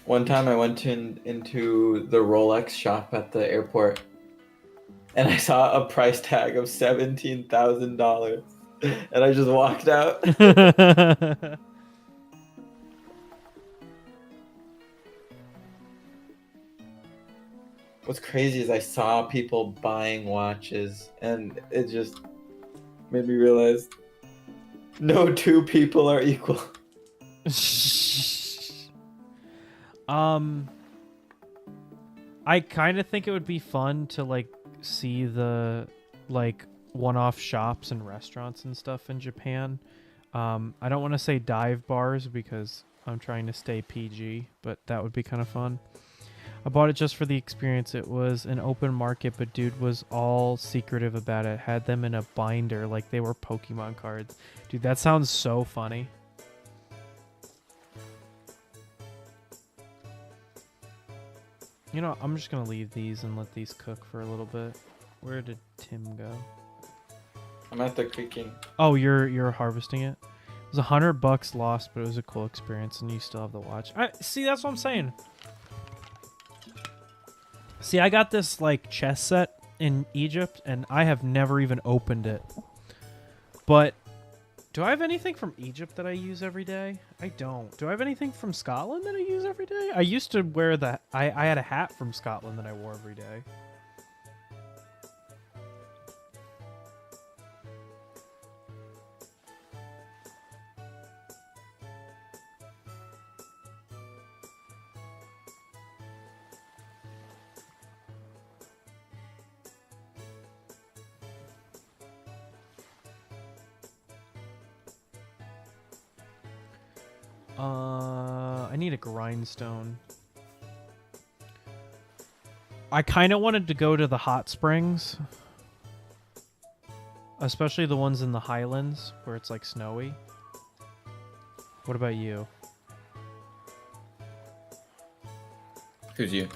One time I went into the Rolex shop at the airport, and I saw a price tag of $17,000, and I just walked out. What's crazy is I saw people buying watches, and it just made me realize no two people are equal. I kind of think it would be fun to like see the like one-off shops and restaurants and stuff in Japan. I don't want to say dive bars because I'm trying to stay PG, but that would be kind of fun. I bought it just for the experience. It was an open market, but dude was all secretive about it. Had them in a binder like they were Pokemon cards. Dude, that sounds so funny. You know, I'm just going to leave these and let these cook for a little bit. Where did Tim go? I'm at the Creaking. Oh, you're harvesting it? It was $100 lost, but it was a cool experience, and you still have the watch. See, that's what I'm saying. See, I got this, like, chess set in Egypt, and I have never even opened it. But do I have anything from Egypt that I use every day? I don't. Do I have anything from Scotland that I use every day? I used to wear that. I had a hat from Scotland that I wore every day. I need a grindstone. I kind of wanted to go to the hot springs. Especially the ones in the highlands where it's like snowy. What about you? Who's you?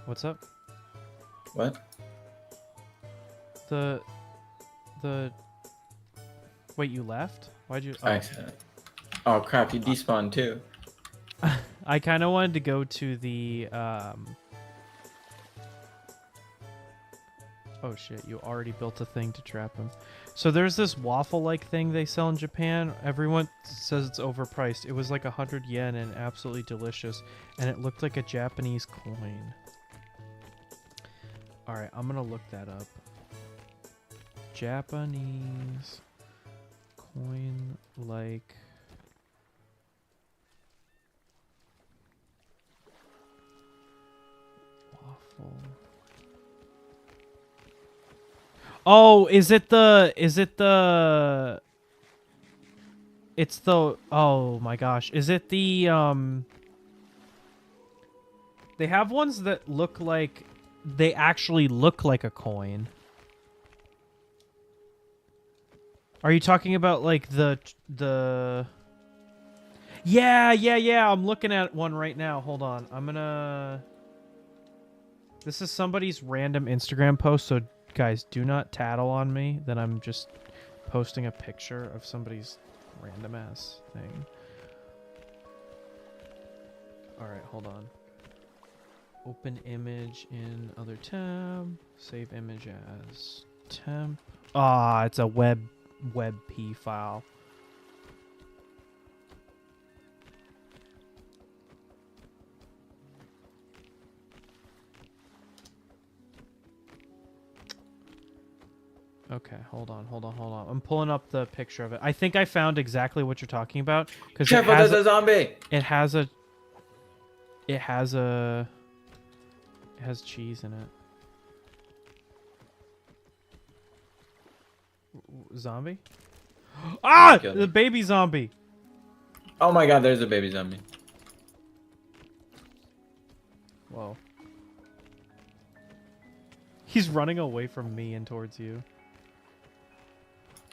What's up? What? The Wait, you left? Why'd you... Oh crap, you despawned too. I kind of wanted to go to the oh shit, you already built a thing to trap him. So there's this waffle-like thing they sell in Japan. Everyone says it's overpriced. It was like 100 yen and absolutely delicious, and it looked like a Japanese coin. Alright, I'm gonna look that up. Japanese coin like waffle. Oh, is it the it's the oh my gosh. Is it the they have ones that look like they actually look like a coin. Are you talking about like the Yeah, I'm looking at one right now. Hold on. This is somebody's random Instagram post, so guys, do not tattle on me that I'm just posting a picture of somebody's random ass thing. Alright, hold on. Open image in other tab. Save image as temp. Ah, it's a WebP file. Okay, hold on. I'm pulling up the picture of it. I think I found exactly what you're talking about because Careful, there's a zombie. It has cheese in it. Zombie? Ah! The baby zombie. Oh my god, there's a baby zombie. Whoa. He's running away from me and towards you.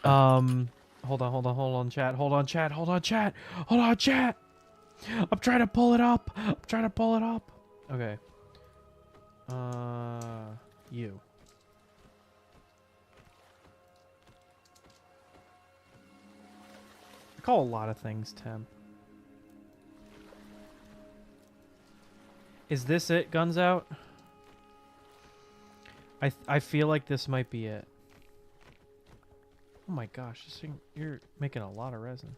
Hold on, chat. Hold on, chat. I'm trying to pull it up. Okay. You. I call a lot of things Tim. Is this it, Guns Out? I feel like this might be it. Oh my gosh, this thing, you're making a lot of resin.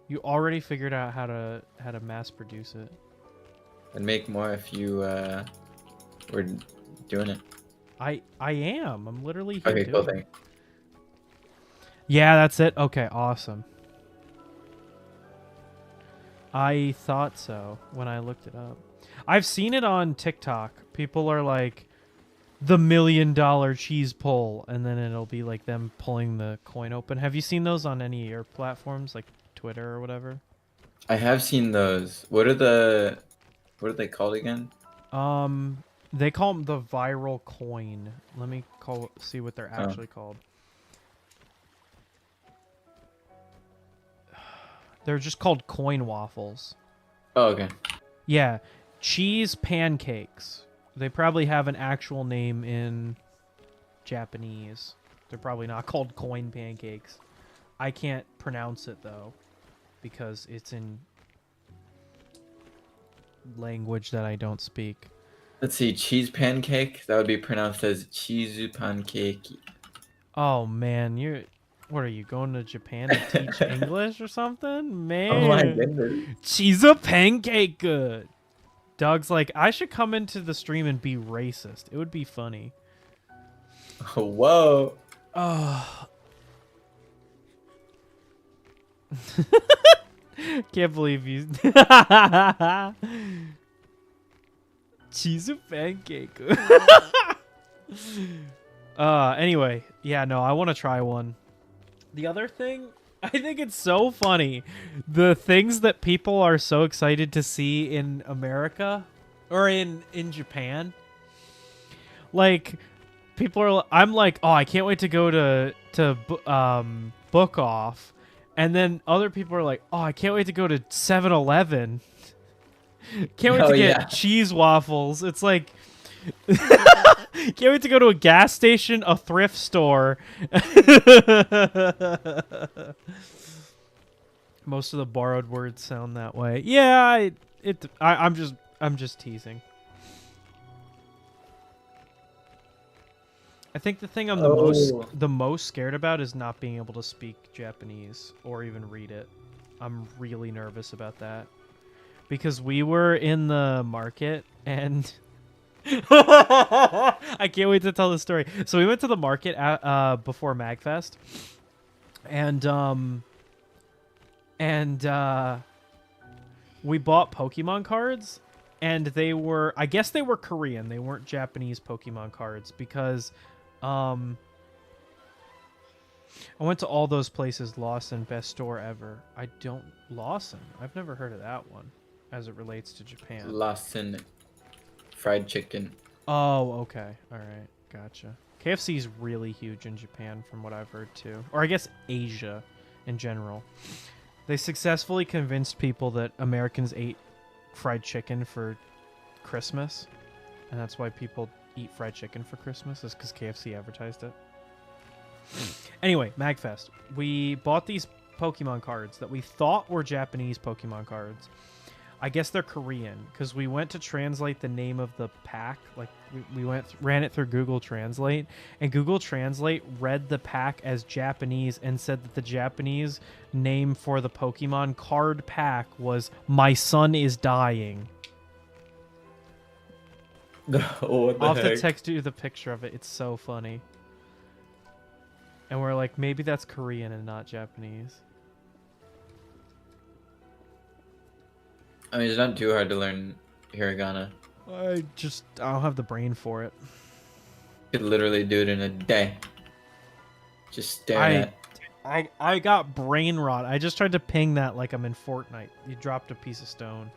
You already figured out how to mass produce it. And make more if you were doing it. I am. I'm literally here Okay, cool doing thing. it. Yeah, that's it. Okay, awesome. I thought so when I looked it up. I've seen it on TikTok. People are like, the $1 million cheese pull, and then it'll be like them pulling the coin open. Have you seen those on any of your platforms, like Twitter or whatever? I have seen those. What are they called again? They call them the viral coin. Let me see what they're actually called. They're just called coin waffles. Oh, okay. Yeah, cheese pancakes. They probably have an actual name in Japanese. They're probably not called coin pancakes. I can't pronounce it though, because it's in language that I don't speak. Let's see, cheese pancake. That would be pronounced as chizu pancake. Oh man, what are you going to Japan to teach English or something? Man. Oh my goodness. Cheese a pancake good. Doug's like, I should come into the stream and be racist. It would be funny. Whoa. Oh. Can't believe you. Cheese a pancake. Anyway, yeah, no, I want to try one. The other thing, I think it's so funny. The things that people are so excited to see in America or in Japan. Like, I'm like, oh, I can't wait to go to Book Off. And then other people are like, oh, I can't wait to go to 7-Eleven. Can't wait to get cheese waffles. It's like, can't wait to go to a gas station, a thrift store. Most of the borrowed words sound that way. Yeah, I'm just teasing. I think the thing I'm the most scared about is not being able to speak Japanese or even read it. I'm really nervous about that. Because we were in the market and I can't wait to tell the story. So we went to the market before MagFest, and and we bought Pokemon cards, and I guess they were Korean. They weren't Japanese Pokemon cards because I went to all those places. Lawson, best store ever. Lawson. I've never heard of that one as it relates to Japan. Lawson fried chicken. Oh, okay. All right. Gotcha. KFC is really huge in Japan from what I've heard too. Or I guess Asia in general. They successfully convinced people that Americans ate fried chicken for Christmas. And that's why people eat fried chicken for Christmas, is because KFC advertised it. Anyway, MagFest. We bought these Pokemon cards that we thought were Japanese Pokemon cards. I guess they're Korean, because we went to translate the name of the pack. Like, we ran it through Google Translate, and Google Translate read the pack as Japanese and said that the Japanese name for the Pokemon card pack was "My Son is Dying." What the I'll have to heck? text you the picture of it. It's so funny. And we're like, maybe that's Korean and not Japanese. I mean, it's not too hard to learn hiragana. I don't have the brain for it. You could literally do it in a day. Just staring at. I got brain rot. I just tried to ping that like I'm in Fortnite. You dropped a piece of stone.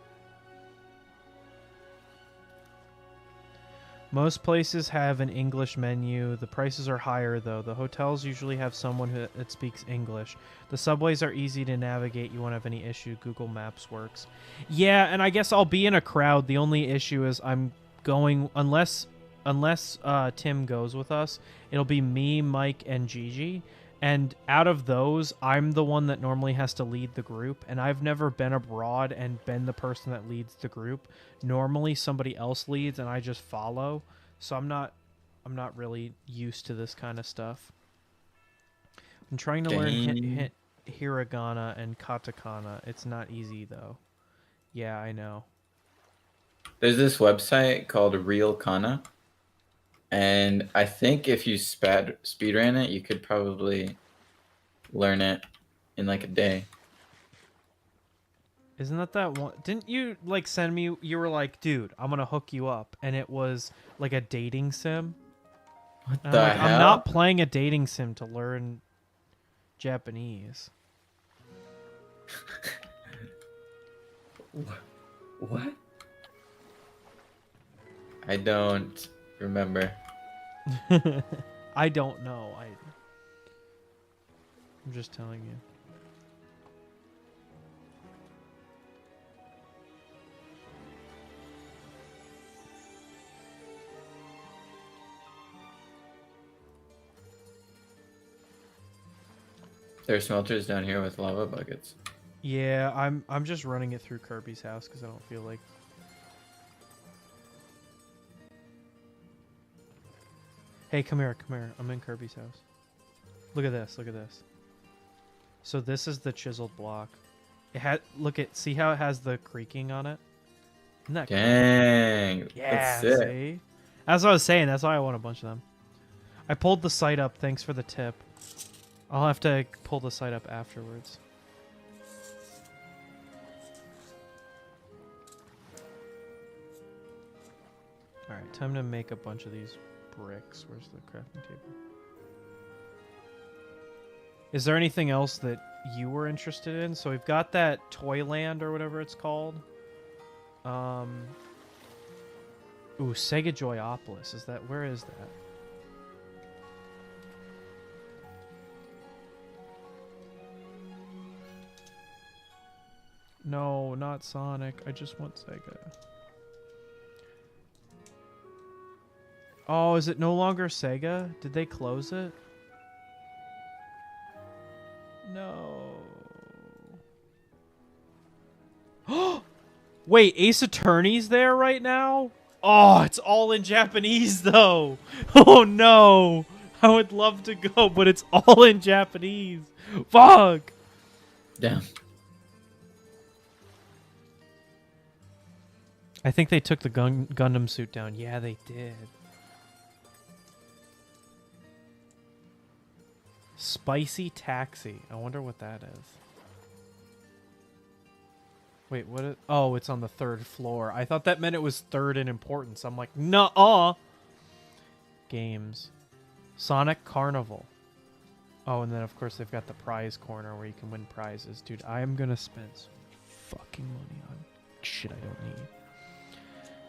Most places have an English menu. The prices are higher, though. The hotels usually have someone that speaks English. The subways are easy to navigate. You won't have any issue. Google Maps works. Yeah, and I guess I'll be in a crowd. The only issue is I'm going... Unless Tim goes with us, it'll be me, Mike, and Gigi. And out of those, I'm the one that normally has to lead the group. And I've never been abroad and been the person that leads the group. Normally somebody else leads and I just follow. So I'm not really used to this kind of stuff. I'm trying to learn hiragana and katakana. It's not easy though. Yeah, I know. There's this website called Real Kana. And I think if you speedran it, you could probably learn it in like a day. Isn't that one? Didn't you like send me? You were like, dude, I'm gonna hook you up, and it was like a dating sim. What And the I'm like, hell? I'm not playing a dating sim to learn Japanese. What? I don't remember. I don't know. I'm just telling you. There are smelters down here with lava buckets. Yeah, I'm just running it through Kirby's house because I don't feel like. Hey, come here, come here. I'm in Kirby's house. Look at this. Look at this. So this is the chiseled block. It had see how it has the creaking on it? Isn't that cool? Dang. Yeah, That's sick. see? That's what I was saying. That's why I want a bunch of them. I pulled the site up. Thanks for the tip. I'll have to pull the site up afterwards. Alright, time to make a bunch of these bricks. Where's the crafting table? Is there anything else that you were interested in? So we've got that Toyland or whatever it's called. Ooh, Sega Joyopolis. Where is that? No, not Sonic. I just want Sega. Oh, is it no longer Sega? Did they close it? No. Wait, Ace Attorney's there right now? Oh, it's all in Japanese though. Oh no. I would love to go, but it's all in Japanese. Fuck. Damn. I think they took the Gundam suit down. Yeah, they did. Spicy Taxi. I wonder what that is. Wait, what? Oh, it's on the 3rd floor. I thought that meant it was 3rd in importance. I'm like, nuh-uh. Games. Sonic Carnival. Oh, and then, of course, they've got the prize corner where you can win prizes. Dude, I am going to spend some fucking money on shit I don't need.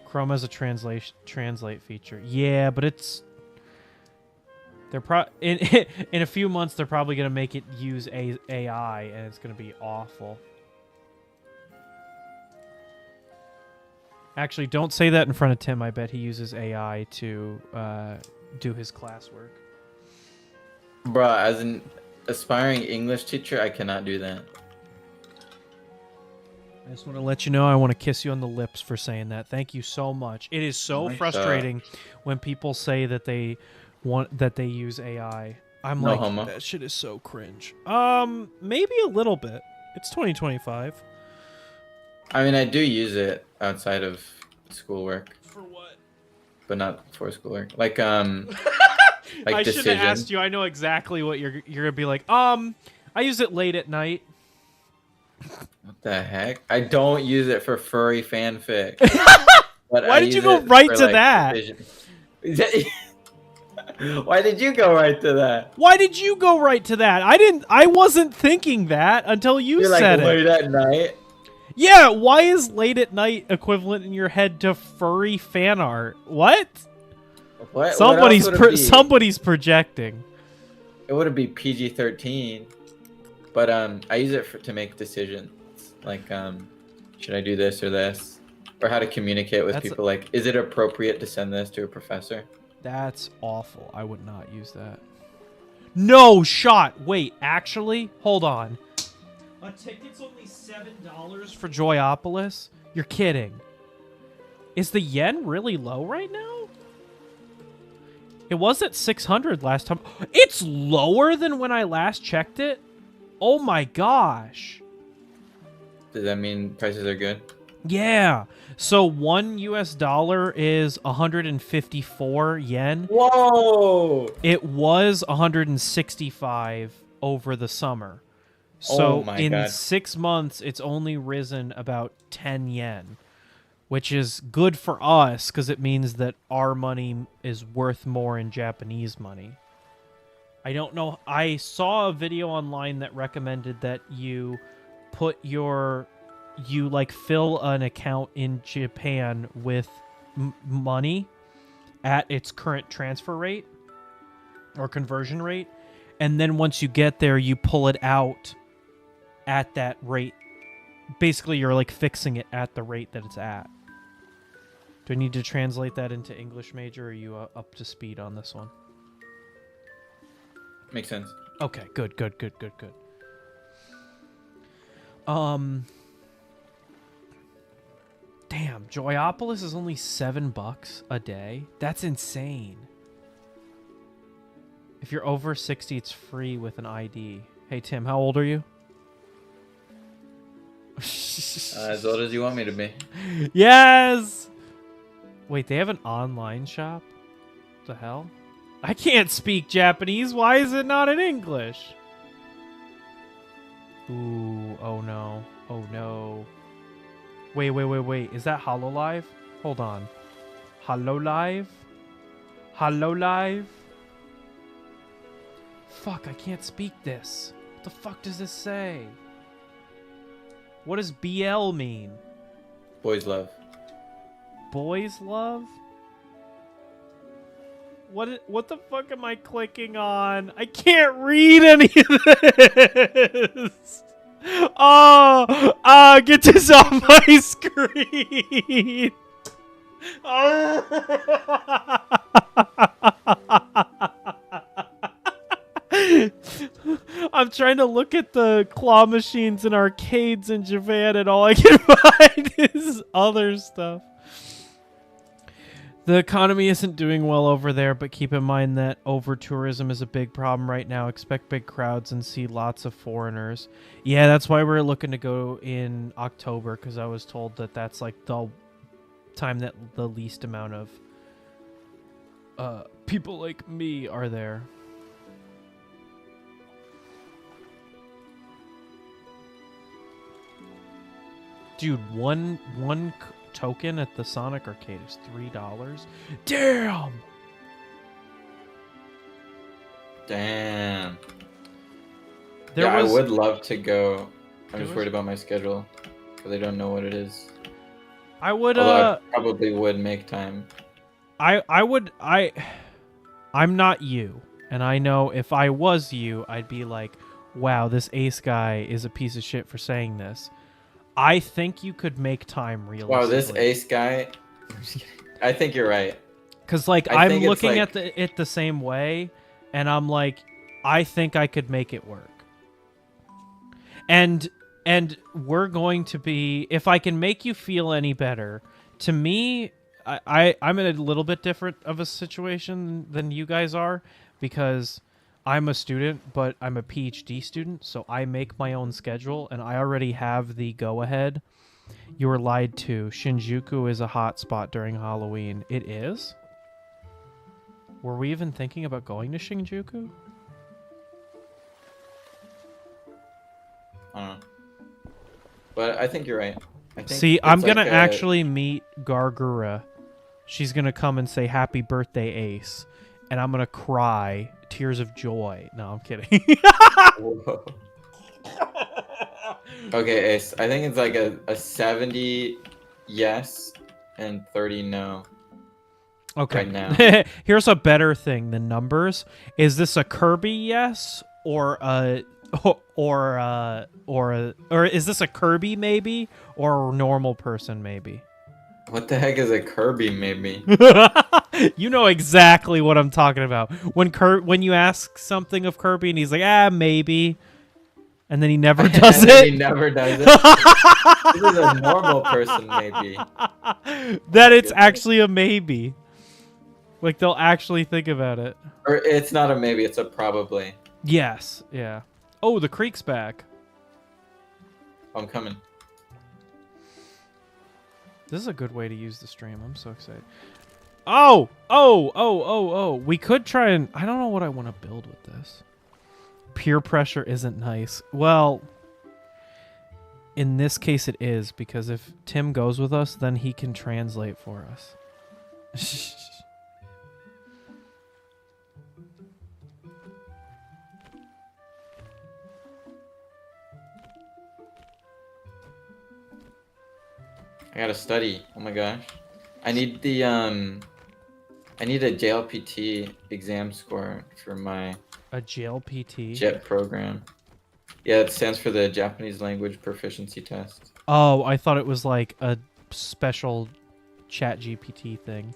Chrome has a translate feature. Yeah, but it's... They're in a few months, they're probably going to make it use AI, and it's going to be awful. Actually, don't say that in front of Tim. I bet he uses AI to do his classwork. Bruh, as an aspiring English teacher, I cannot do that. I just want to let you know I want to kiss you on the lips for saying that. Thank you so much. It is so frustrating when people say that they use AI. I'm no like, homo. That shit is so cringe. Maybe a little bit. It's 2025. I mean, I do use it outside of schoolwork. For what? But not for schoolwork. Like like I Decision. should have asked you. I know exactly what you're gonna be like. I use it late at night. What the heck? I don't use it for furry fanfic. Why did you go right to that? Why did you go right to that? Why did you go right to that? I wasn't thinking that until you said like it. late at night? Yeah, why is late at night equivalent in your head to furry fan art? What? What? Somebody's projecting. It would be PG-13. But I use it to make decisions. Like should I do this or this? Or how to communicate with people, like, is it appropriate to send this to a professor? That's awful. I would not use that. No shot. Wait, actually, hold on. A ticket's only $7 for Joyopolis? You're kidding. Is the yen really low right now? It was at 600 last time. It's lower than when I last checked it? Oh my gosh. Does that mean prices are good? Yeah. So $1 US is 154 yen. Whoa! It was 165 over the summer. So in 6 months, it's only risen about 10 yen, which is good for us because it means that our money is worth more in Japanese money. I don't know. I saw a video online that recommended that you put you fill an account in Japan with money at its current transfer rate or conversion rate. And then once you get there, you pull it out at that rate. Basically, you're like fixing it at the rate that it's at. Do I need to translate that into English, Major? Or are you up to speed on this one? Makes sense. Okay, good. Damn, Joyopolis is only $7 a day. That's insane. If you're over 60, it's free with an ID. Hey, Tim, how old are you? As old as you want me to be. Yes! Wait, they have an online shop? What the hell? I can't speak Japanese. Why is it not in English? Ooh, oh no. Oh no. Wait. Is that HoloLive? Hold on. HoloLive? HoloLive? Fuck, I can't speak this. What the fuck does this say? What does BL mean? Boys love. Boys love? What the fuck am I clicking on? I can't read any of this. Oh, get this off my screen. I'm trying to look at the claw machines in arcades in Japan, and all I can find is other stuff. The economy isn't doing well over there, but keep in mind that over-tourism is a big problem right now. Expect big crowds and see lots of foreigners. Yeah, that's why we're looking to go in October, because I was told that that's like the time that the least amount of people like me are there. Dude, one token at the Sonic Arcade is $3. Damn. Damn. I would love to go. I'm just worried about my schedule because I don't know what it is. I would. Although I probably would make time. I'm not you, and I know if I was you, I'd be like, wow, this Ace guy is a piece of shit for saying this. I think you could make time realistically. Wow, this Ace guy. I think you're right. Because like I'm looking at it the same way, and I'm like, I think I could make it work. And we're going to be, if I can make you feel any better, to me, I'm in a little bit different of a situation than you guys are, because I'm a student, but I'm a PhD student, so I make my own schedule, and I already have the go-ahead. You were lied to. Shinjuku is a hot spot during Halloween. It is? Were we even thinking about going to Shinjuku? I don't know. But I think you're right. See, I'm going to actually meet Gargura. She's going to come and say, happy birthday, Ace. And I'm going to cry tears of joy. No, I'm kidding. Whoa. Okay, Ace. I think it's like a 70 yes and 30 no. Okay. Right now. Here's a better thing than numbers. Is this a Kirby yes or is this a Kirby maybe or a normal person maybe? What the heck is a Kirby maybe? You know exactly what I'm talking about. When you ask something of Kirby and he's like, maybe. And then he never does it. He never does it. This is a normal person maybe. That it's actually a maybe. Like they'll actually think about it. Or it's not a maybe, it's a probably. Yes, yeah. Oh, the creek's back. I'm coming. This is a good way to use the stream. I'm so excited. Oh. We could try and... I don't know what I want to build with this. Peer pressure isn't nice. Well, in this case it is, because if Tim goes with us, then he can translate for us. I gotta study. Oh my gosh. I need the I need a JLPT exam score for my JLPT? JET program. Yeah, it stands for the Japanese Language Proficiency Test. Oh, I thought it was like a special chat GPT thing.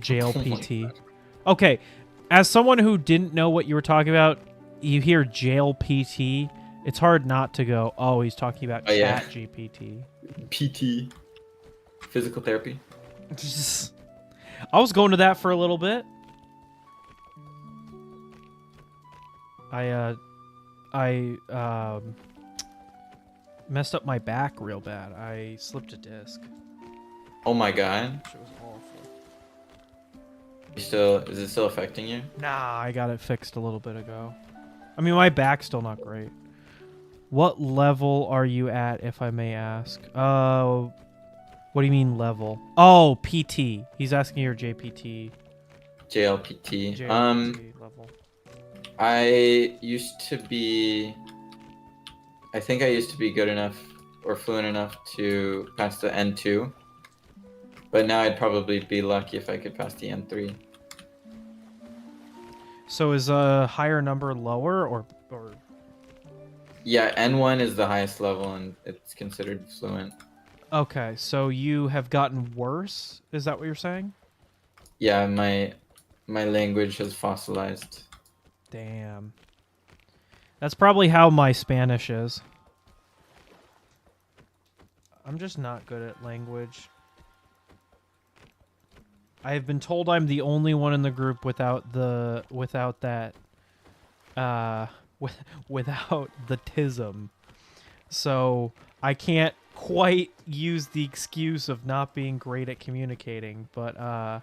JLPT. Okay, as someone who didn't know what you were talking about, you hear JLPT, it's hard not to go, oh, he's talking about chat GPT. PT. Physical therapy. I was going to that for a little bit. I messed up my back real bad. I slipped a disc. Oh my god. It was awful. Is it still affecting you? Nah, I got it fixed a little bit ago. I mean, my back's still not great. What level are you at, if I may ask? What do you mean level? Oh, PT. He's asking your JPT. JLPT. Level. I think I used to be good enough or fluent enough to pass the N2. But now I'd probably be lucky if I could pass the N3. So is a higher number lower or... Yeah, N1 is the highest level and it's considered fluent. Okay, so you have gotten worse? Is that what you're saying? Yeah, my language has fossilized. Damn. That's probably how my Spanish is. I'm just not good at language. I have been told I'm the only one in the group without the tism. So I can't quite use the excuse of not being great at communicating, but I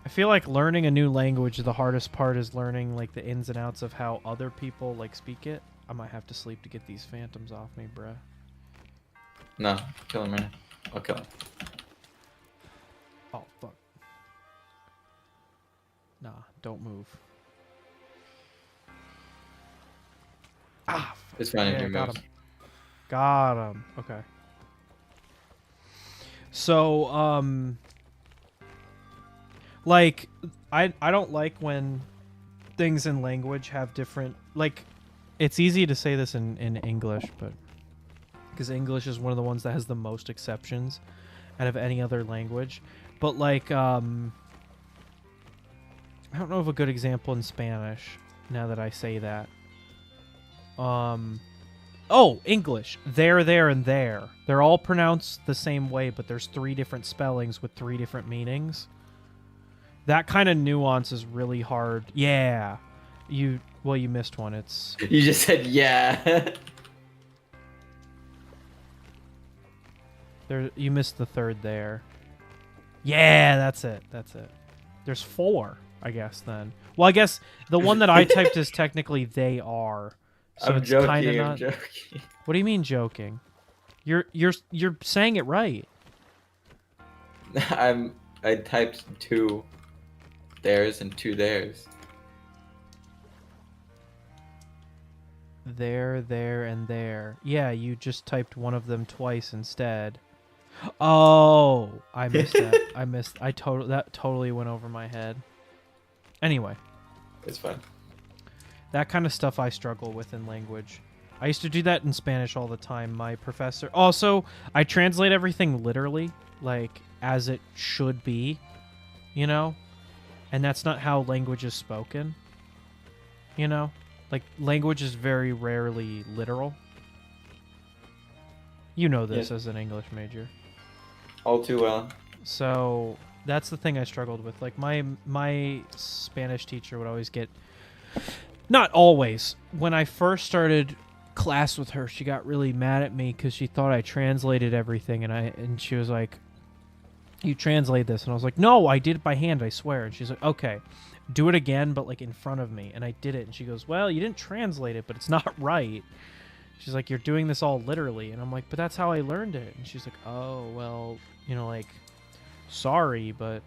feel like learning a new language, the hardest part is learning like the ins and outs of how other people like speak it. I might have to sleep to get these phantoms off me, bruh. No, kill him right now. I'll kill him. Oh, fuck. Nah, don't move. Ah, fuck. It's fine if Yeah, you got move. him. Got him. Okay. So, like, I don't like when things in language have different, like, it's easy to say this in English, but because English is one of the ones that has the most exceptions out of any other language. But like, I don't know of a good example in Spanish now that I say that. Oh, English. There, and there. They're all pronounced the same way, but there's 3 different spellings with 3 different meanings. That kind of nuance is really hard. Yeah. You missed one. It's You just said yeah. there. You missed the 3rd there. Yeah, that's it. That's it. There's 4, I guess then. Well, I guess the one that I typed is technically they are. So I'm it's kind of joking. not. I'm joking. What do you mean joking? You're saying it right. I typed 2 theirs and 2 theirs. There, and there. Yeah, you just typed one of them twice instead. Oh, I missed that. That totally went over my head. Anyway, It's fine. that kind of stuff I struggle with in language. I used to do that in Spanish all the time. My professor. Also, I translate everything literally, like as it should be, you know? And that's not how language is spoken. You know? Like language is very rarely literal. You know this as an English major. All too well. So that's the thing I struggled with. Like my Spanish teacher would always get, not always. When I first started class with her, she got really mad at me because she thought I translated everything, and she was like, "You translate this," and I was like, "No, I did it by hand, I swear." And she's like, "Okay, do it again, but like in front of me." And I did it, and she goes, "Well, you didn't translate it, but it's not right." She's like, "You're doing this all literally," and I'm like, "But that's how I learned it." And she's like, "Oh, well, you know, like, sorry, but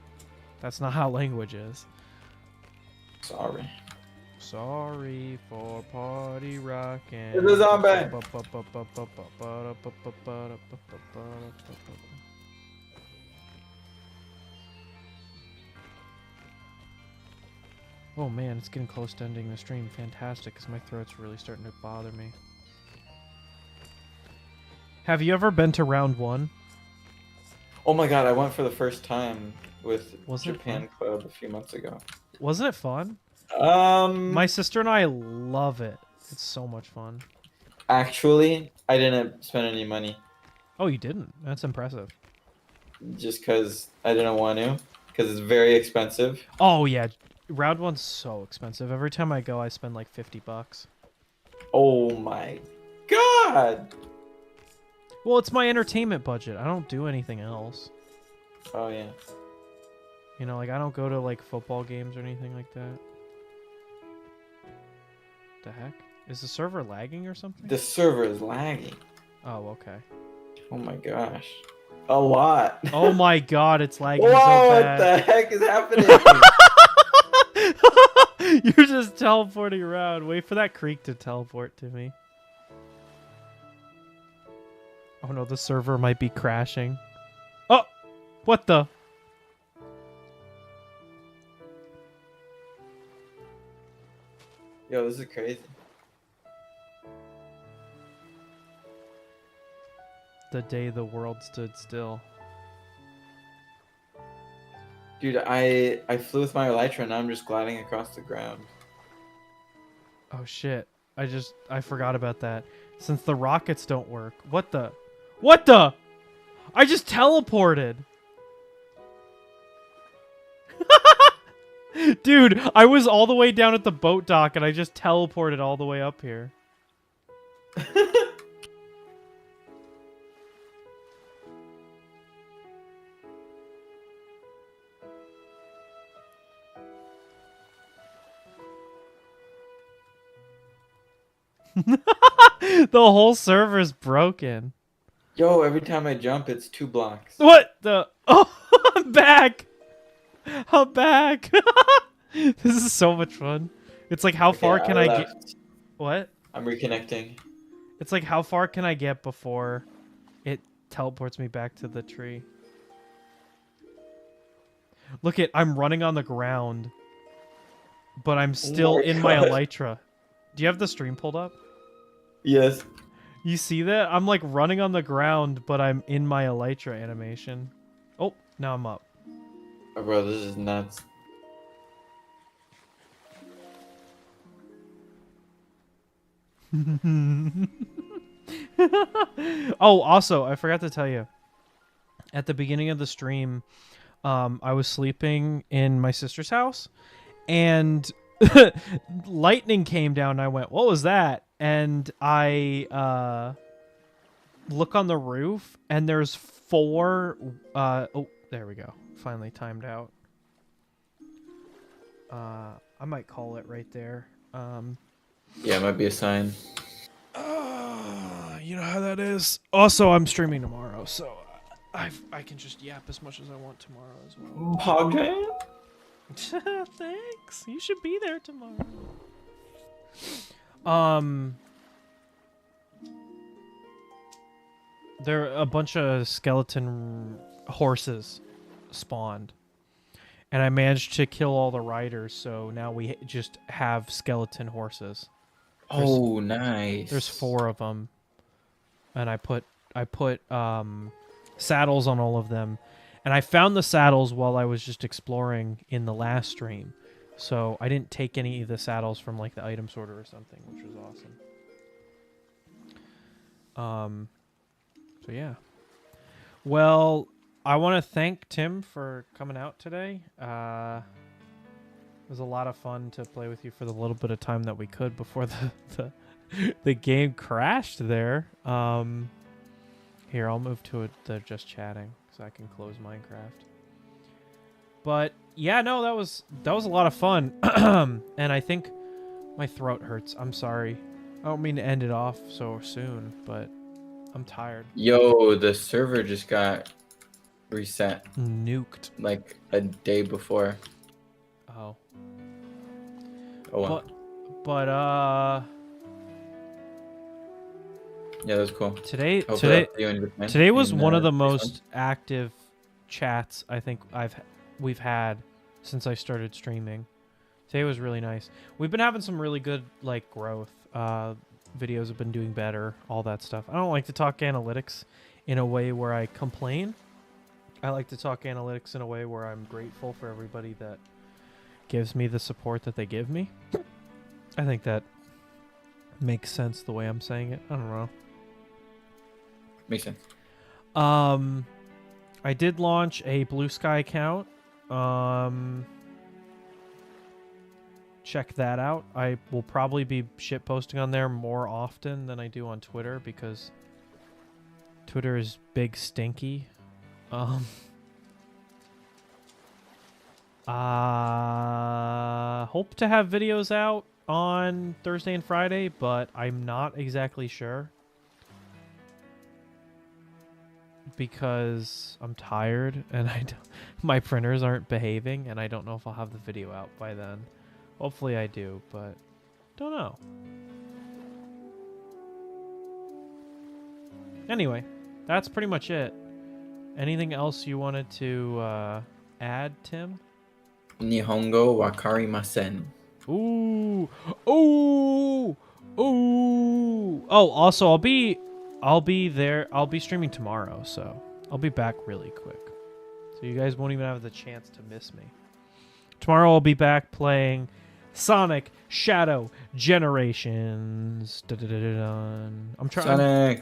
that's not how language is." Sorry. Sorry for party rocking. It's a zombie. Oh man, it's getting close to ending the stream. Fantastic, because my throat's really starting to bother me. Have you ever been to round 1? Oh my god, I went for the first time with Was it Japan Club a few months ago. Wasn't it fun? Um, My sister and I love it. It's so much fun. Actually, I didn't spend any money Oh, you didn't? That's impressive. just because I didn't want to, because it's very expensive. Oh yeah, round 1's so expensive. Every time I go, I spend like $50. Oh my god! Well, it's my entertainment budget. I don't do anything else. Oh yeah. You know, like I don't go to like football games or anything like that. The heck? Is the server lagging or something? The server is lagging. Oh, okay. Oh my gosh. A lot. Oh my god, it's lagging Whoa, so what bad. the heck is happening? You're just teleporting around. Wait for that creek to teleport to me. Oh no, the server might be crashing. Oh! What the? Yo, this is crazy. The day the world stood still. Dude, I flew with my elytra and now I'm just gliding across the ground. Oh shit. I forgot about that. Since the rockets don't work. What the? What the? I just teleported. Dude, I was all the way down at the boat dock and I just teleported all the way up here. The whole server's broken. Yo, every time I jump, it's 2 blocks. What the? Oh, I'm back. I'm back. This is so much fun. It's like, how Okay, far can I get? left. What? I'm reconnecting. It's like, how far can I get before it teleports me back to the tree? Look at, I'm running on the ground, but I'm still in my God. elytra. Do you have the stream pulled up? Yes. You see that? I'm like running on the ground, but I'm in my elytra animation. Oh, now I'm up. Oh, bro, this is nuts. Oh, also, I forgot to tell you. At the beginning of the stream, I was sleeping in my sister's house, and lightning came down. And I went, "What was that?" And I look on the roof, and there's 4. Oh, there we go. Finally timed out. I might call it right there. Yeah, it might be a sign. You know how that is. Also, I'm streaming tomorrow, so I can just yap as much as I want tomorrow as well. Okay. Thanks. You should be there tomorrow. There are a bunch of skeleton horses spawned, and I managed to kill all the riders. So now we just have skeleton horses. Oh, nice. There's 4 of them, and I put saddles on all of them, and I found the saddles while I was just exploring in the last stream, so I didn't take any of the saddles from like the item sorter or something, which was awesome. So yeah. Well, I want to thank Tim for coming out today. It was a lot of fun to play with you for the little bit of time that we could before the game crashed there. Here, I'll move to the just chatting so I can close Minecraft. But yeah, no, that was a lot of fun. And I think my throat hurts. I'm sorry. I don't mean to end it off so soon, but I'm tired. Yo, the server just got reset Nuked. like a day before. Oh. Oh, wow. But Yeah, that was cool. today Today was one of the most active chats I think we've had since I started streaming. Today was really nice. We've been having some really good like growth. Videos have been doing better, all that stuff. I don't like to talk analytics in a way where I complain. I like to talk analytics in a way where I'm grateful for everybody that gives me the support that they give me. I think that makes sense the way I'm saying it. I don't know. Makes sense. I did launch a Blue Sky account. Check that out. I will probably be shit posting on there more often than I do on Twitter because Twitter is big stinky. Hope to have videos out on Thursday and Friday, but I'm not exactly sure because I'm tired and my printers aren't behaving and I don't know if I'll have the video out by then. Hopefully I do, but don't know. Anyway, that's pretty much it. Anything else you wanted to add, Tim? Nihongo wakarimasen. Ooh. Ooh. Ooh. Oh, also I'll be there. I'll be streaming tomorrow, so I'll be back really quick. So you guys won't even have the chance to miss me. Tomorrow I'll be back playing Sonic Shadow Generations. I'm trying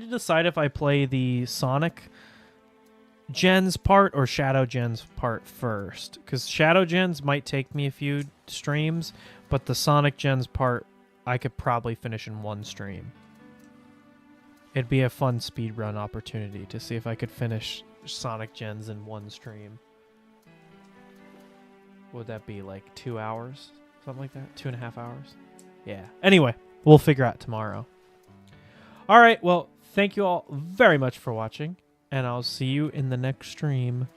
to decide if I play the Sonic Gens part or Shadow Gens part first, because Shadow Gens might take me a few streams, but the Sonic Gens part I could probably finish in one stream. It'd be a fun speedrun opportunity to see if I could finish Sonic Gens in one stream. Would that be like 2 hours? Something like that? 2.5 hours? Yeah. Anyway, We'll figure out tomorrow. All right. Well, thank you all very much for watching, and I'll see you in the next stream.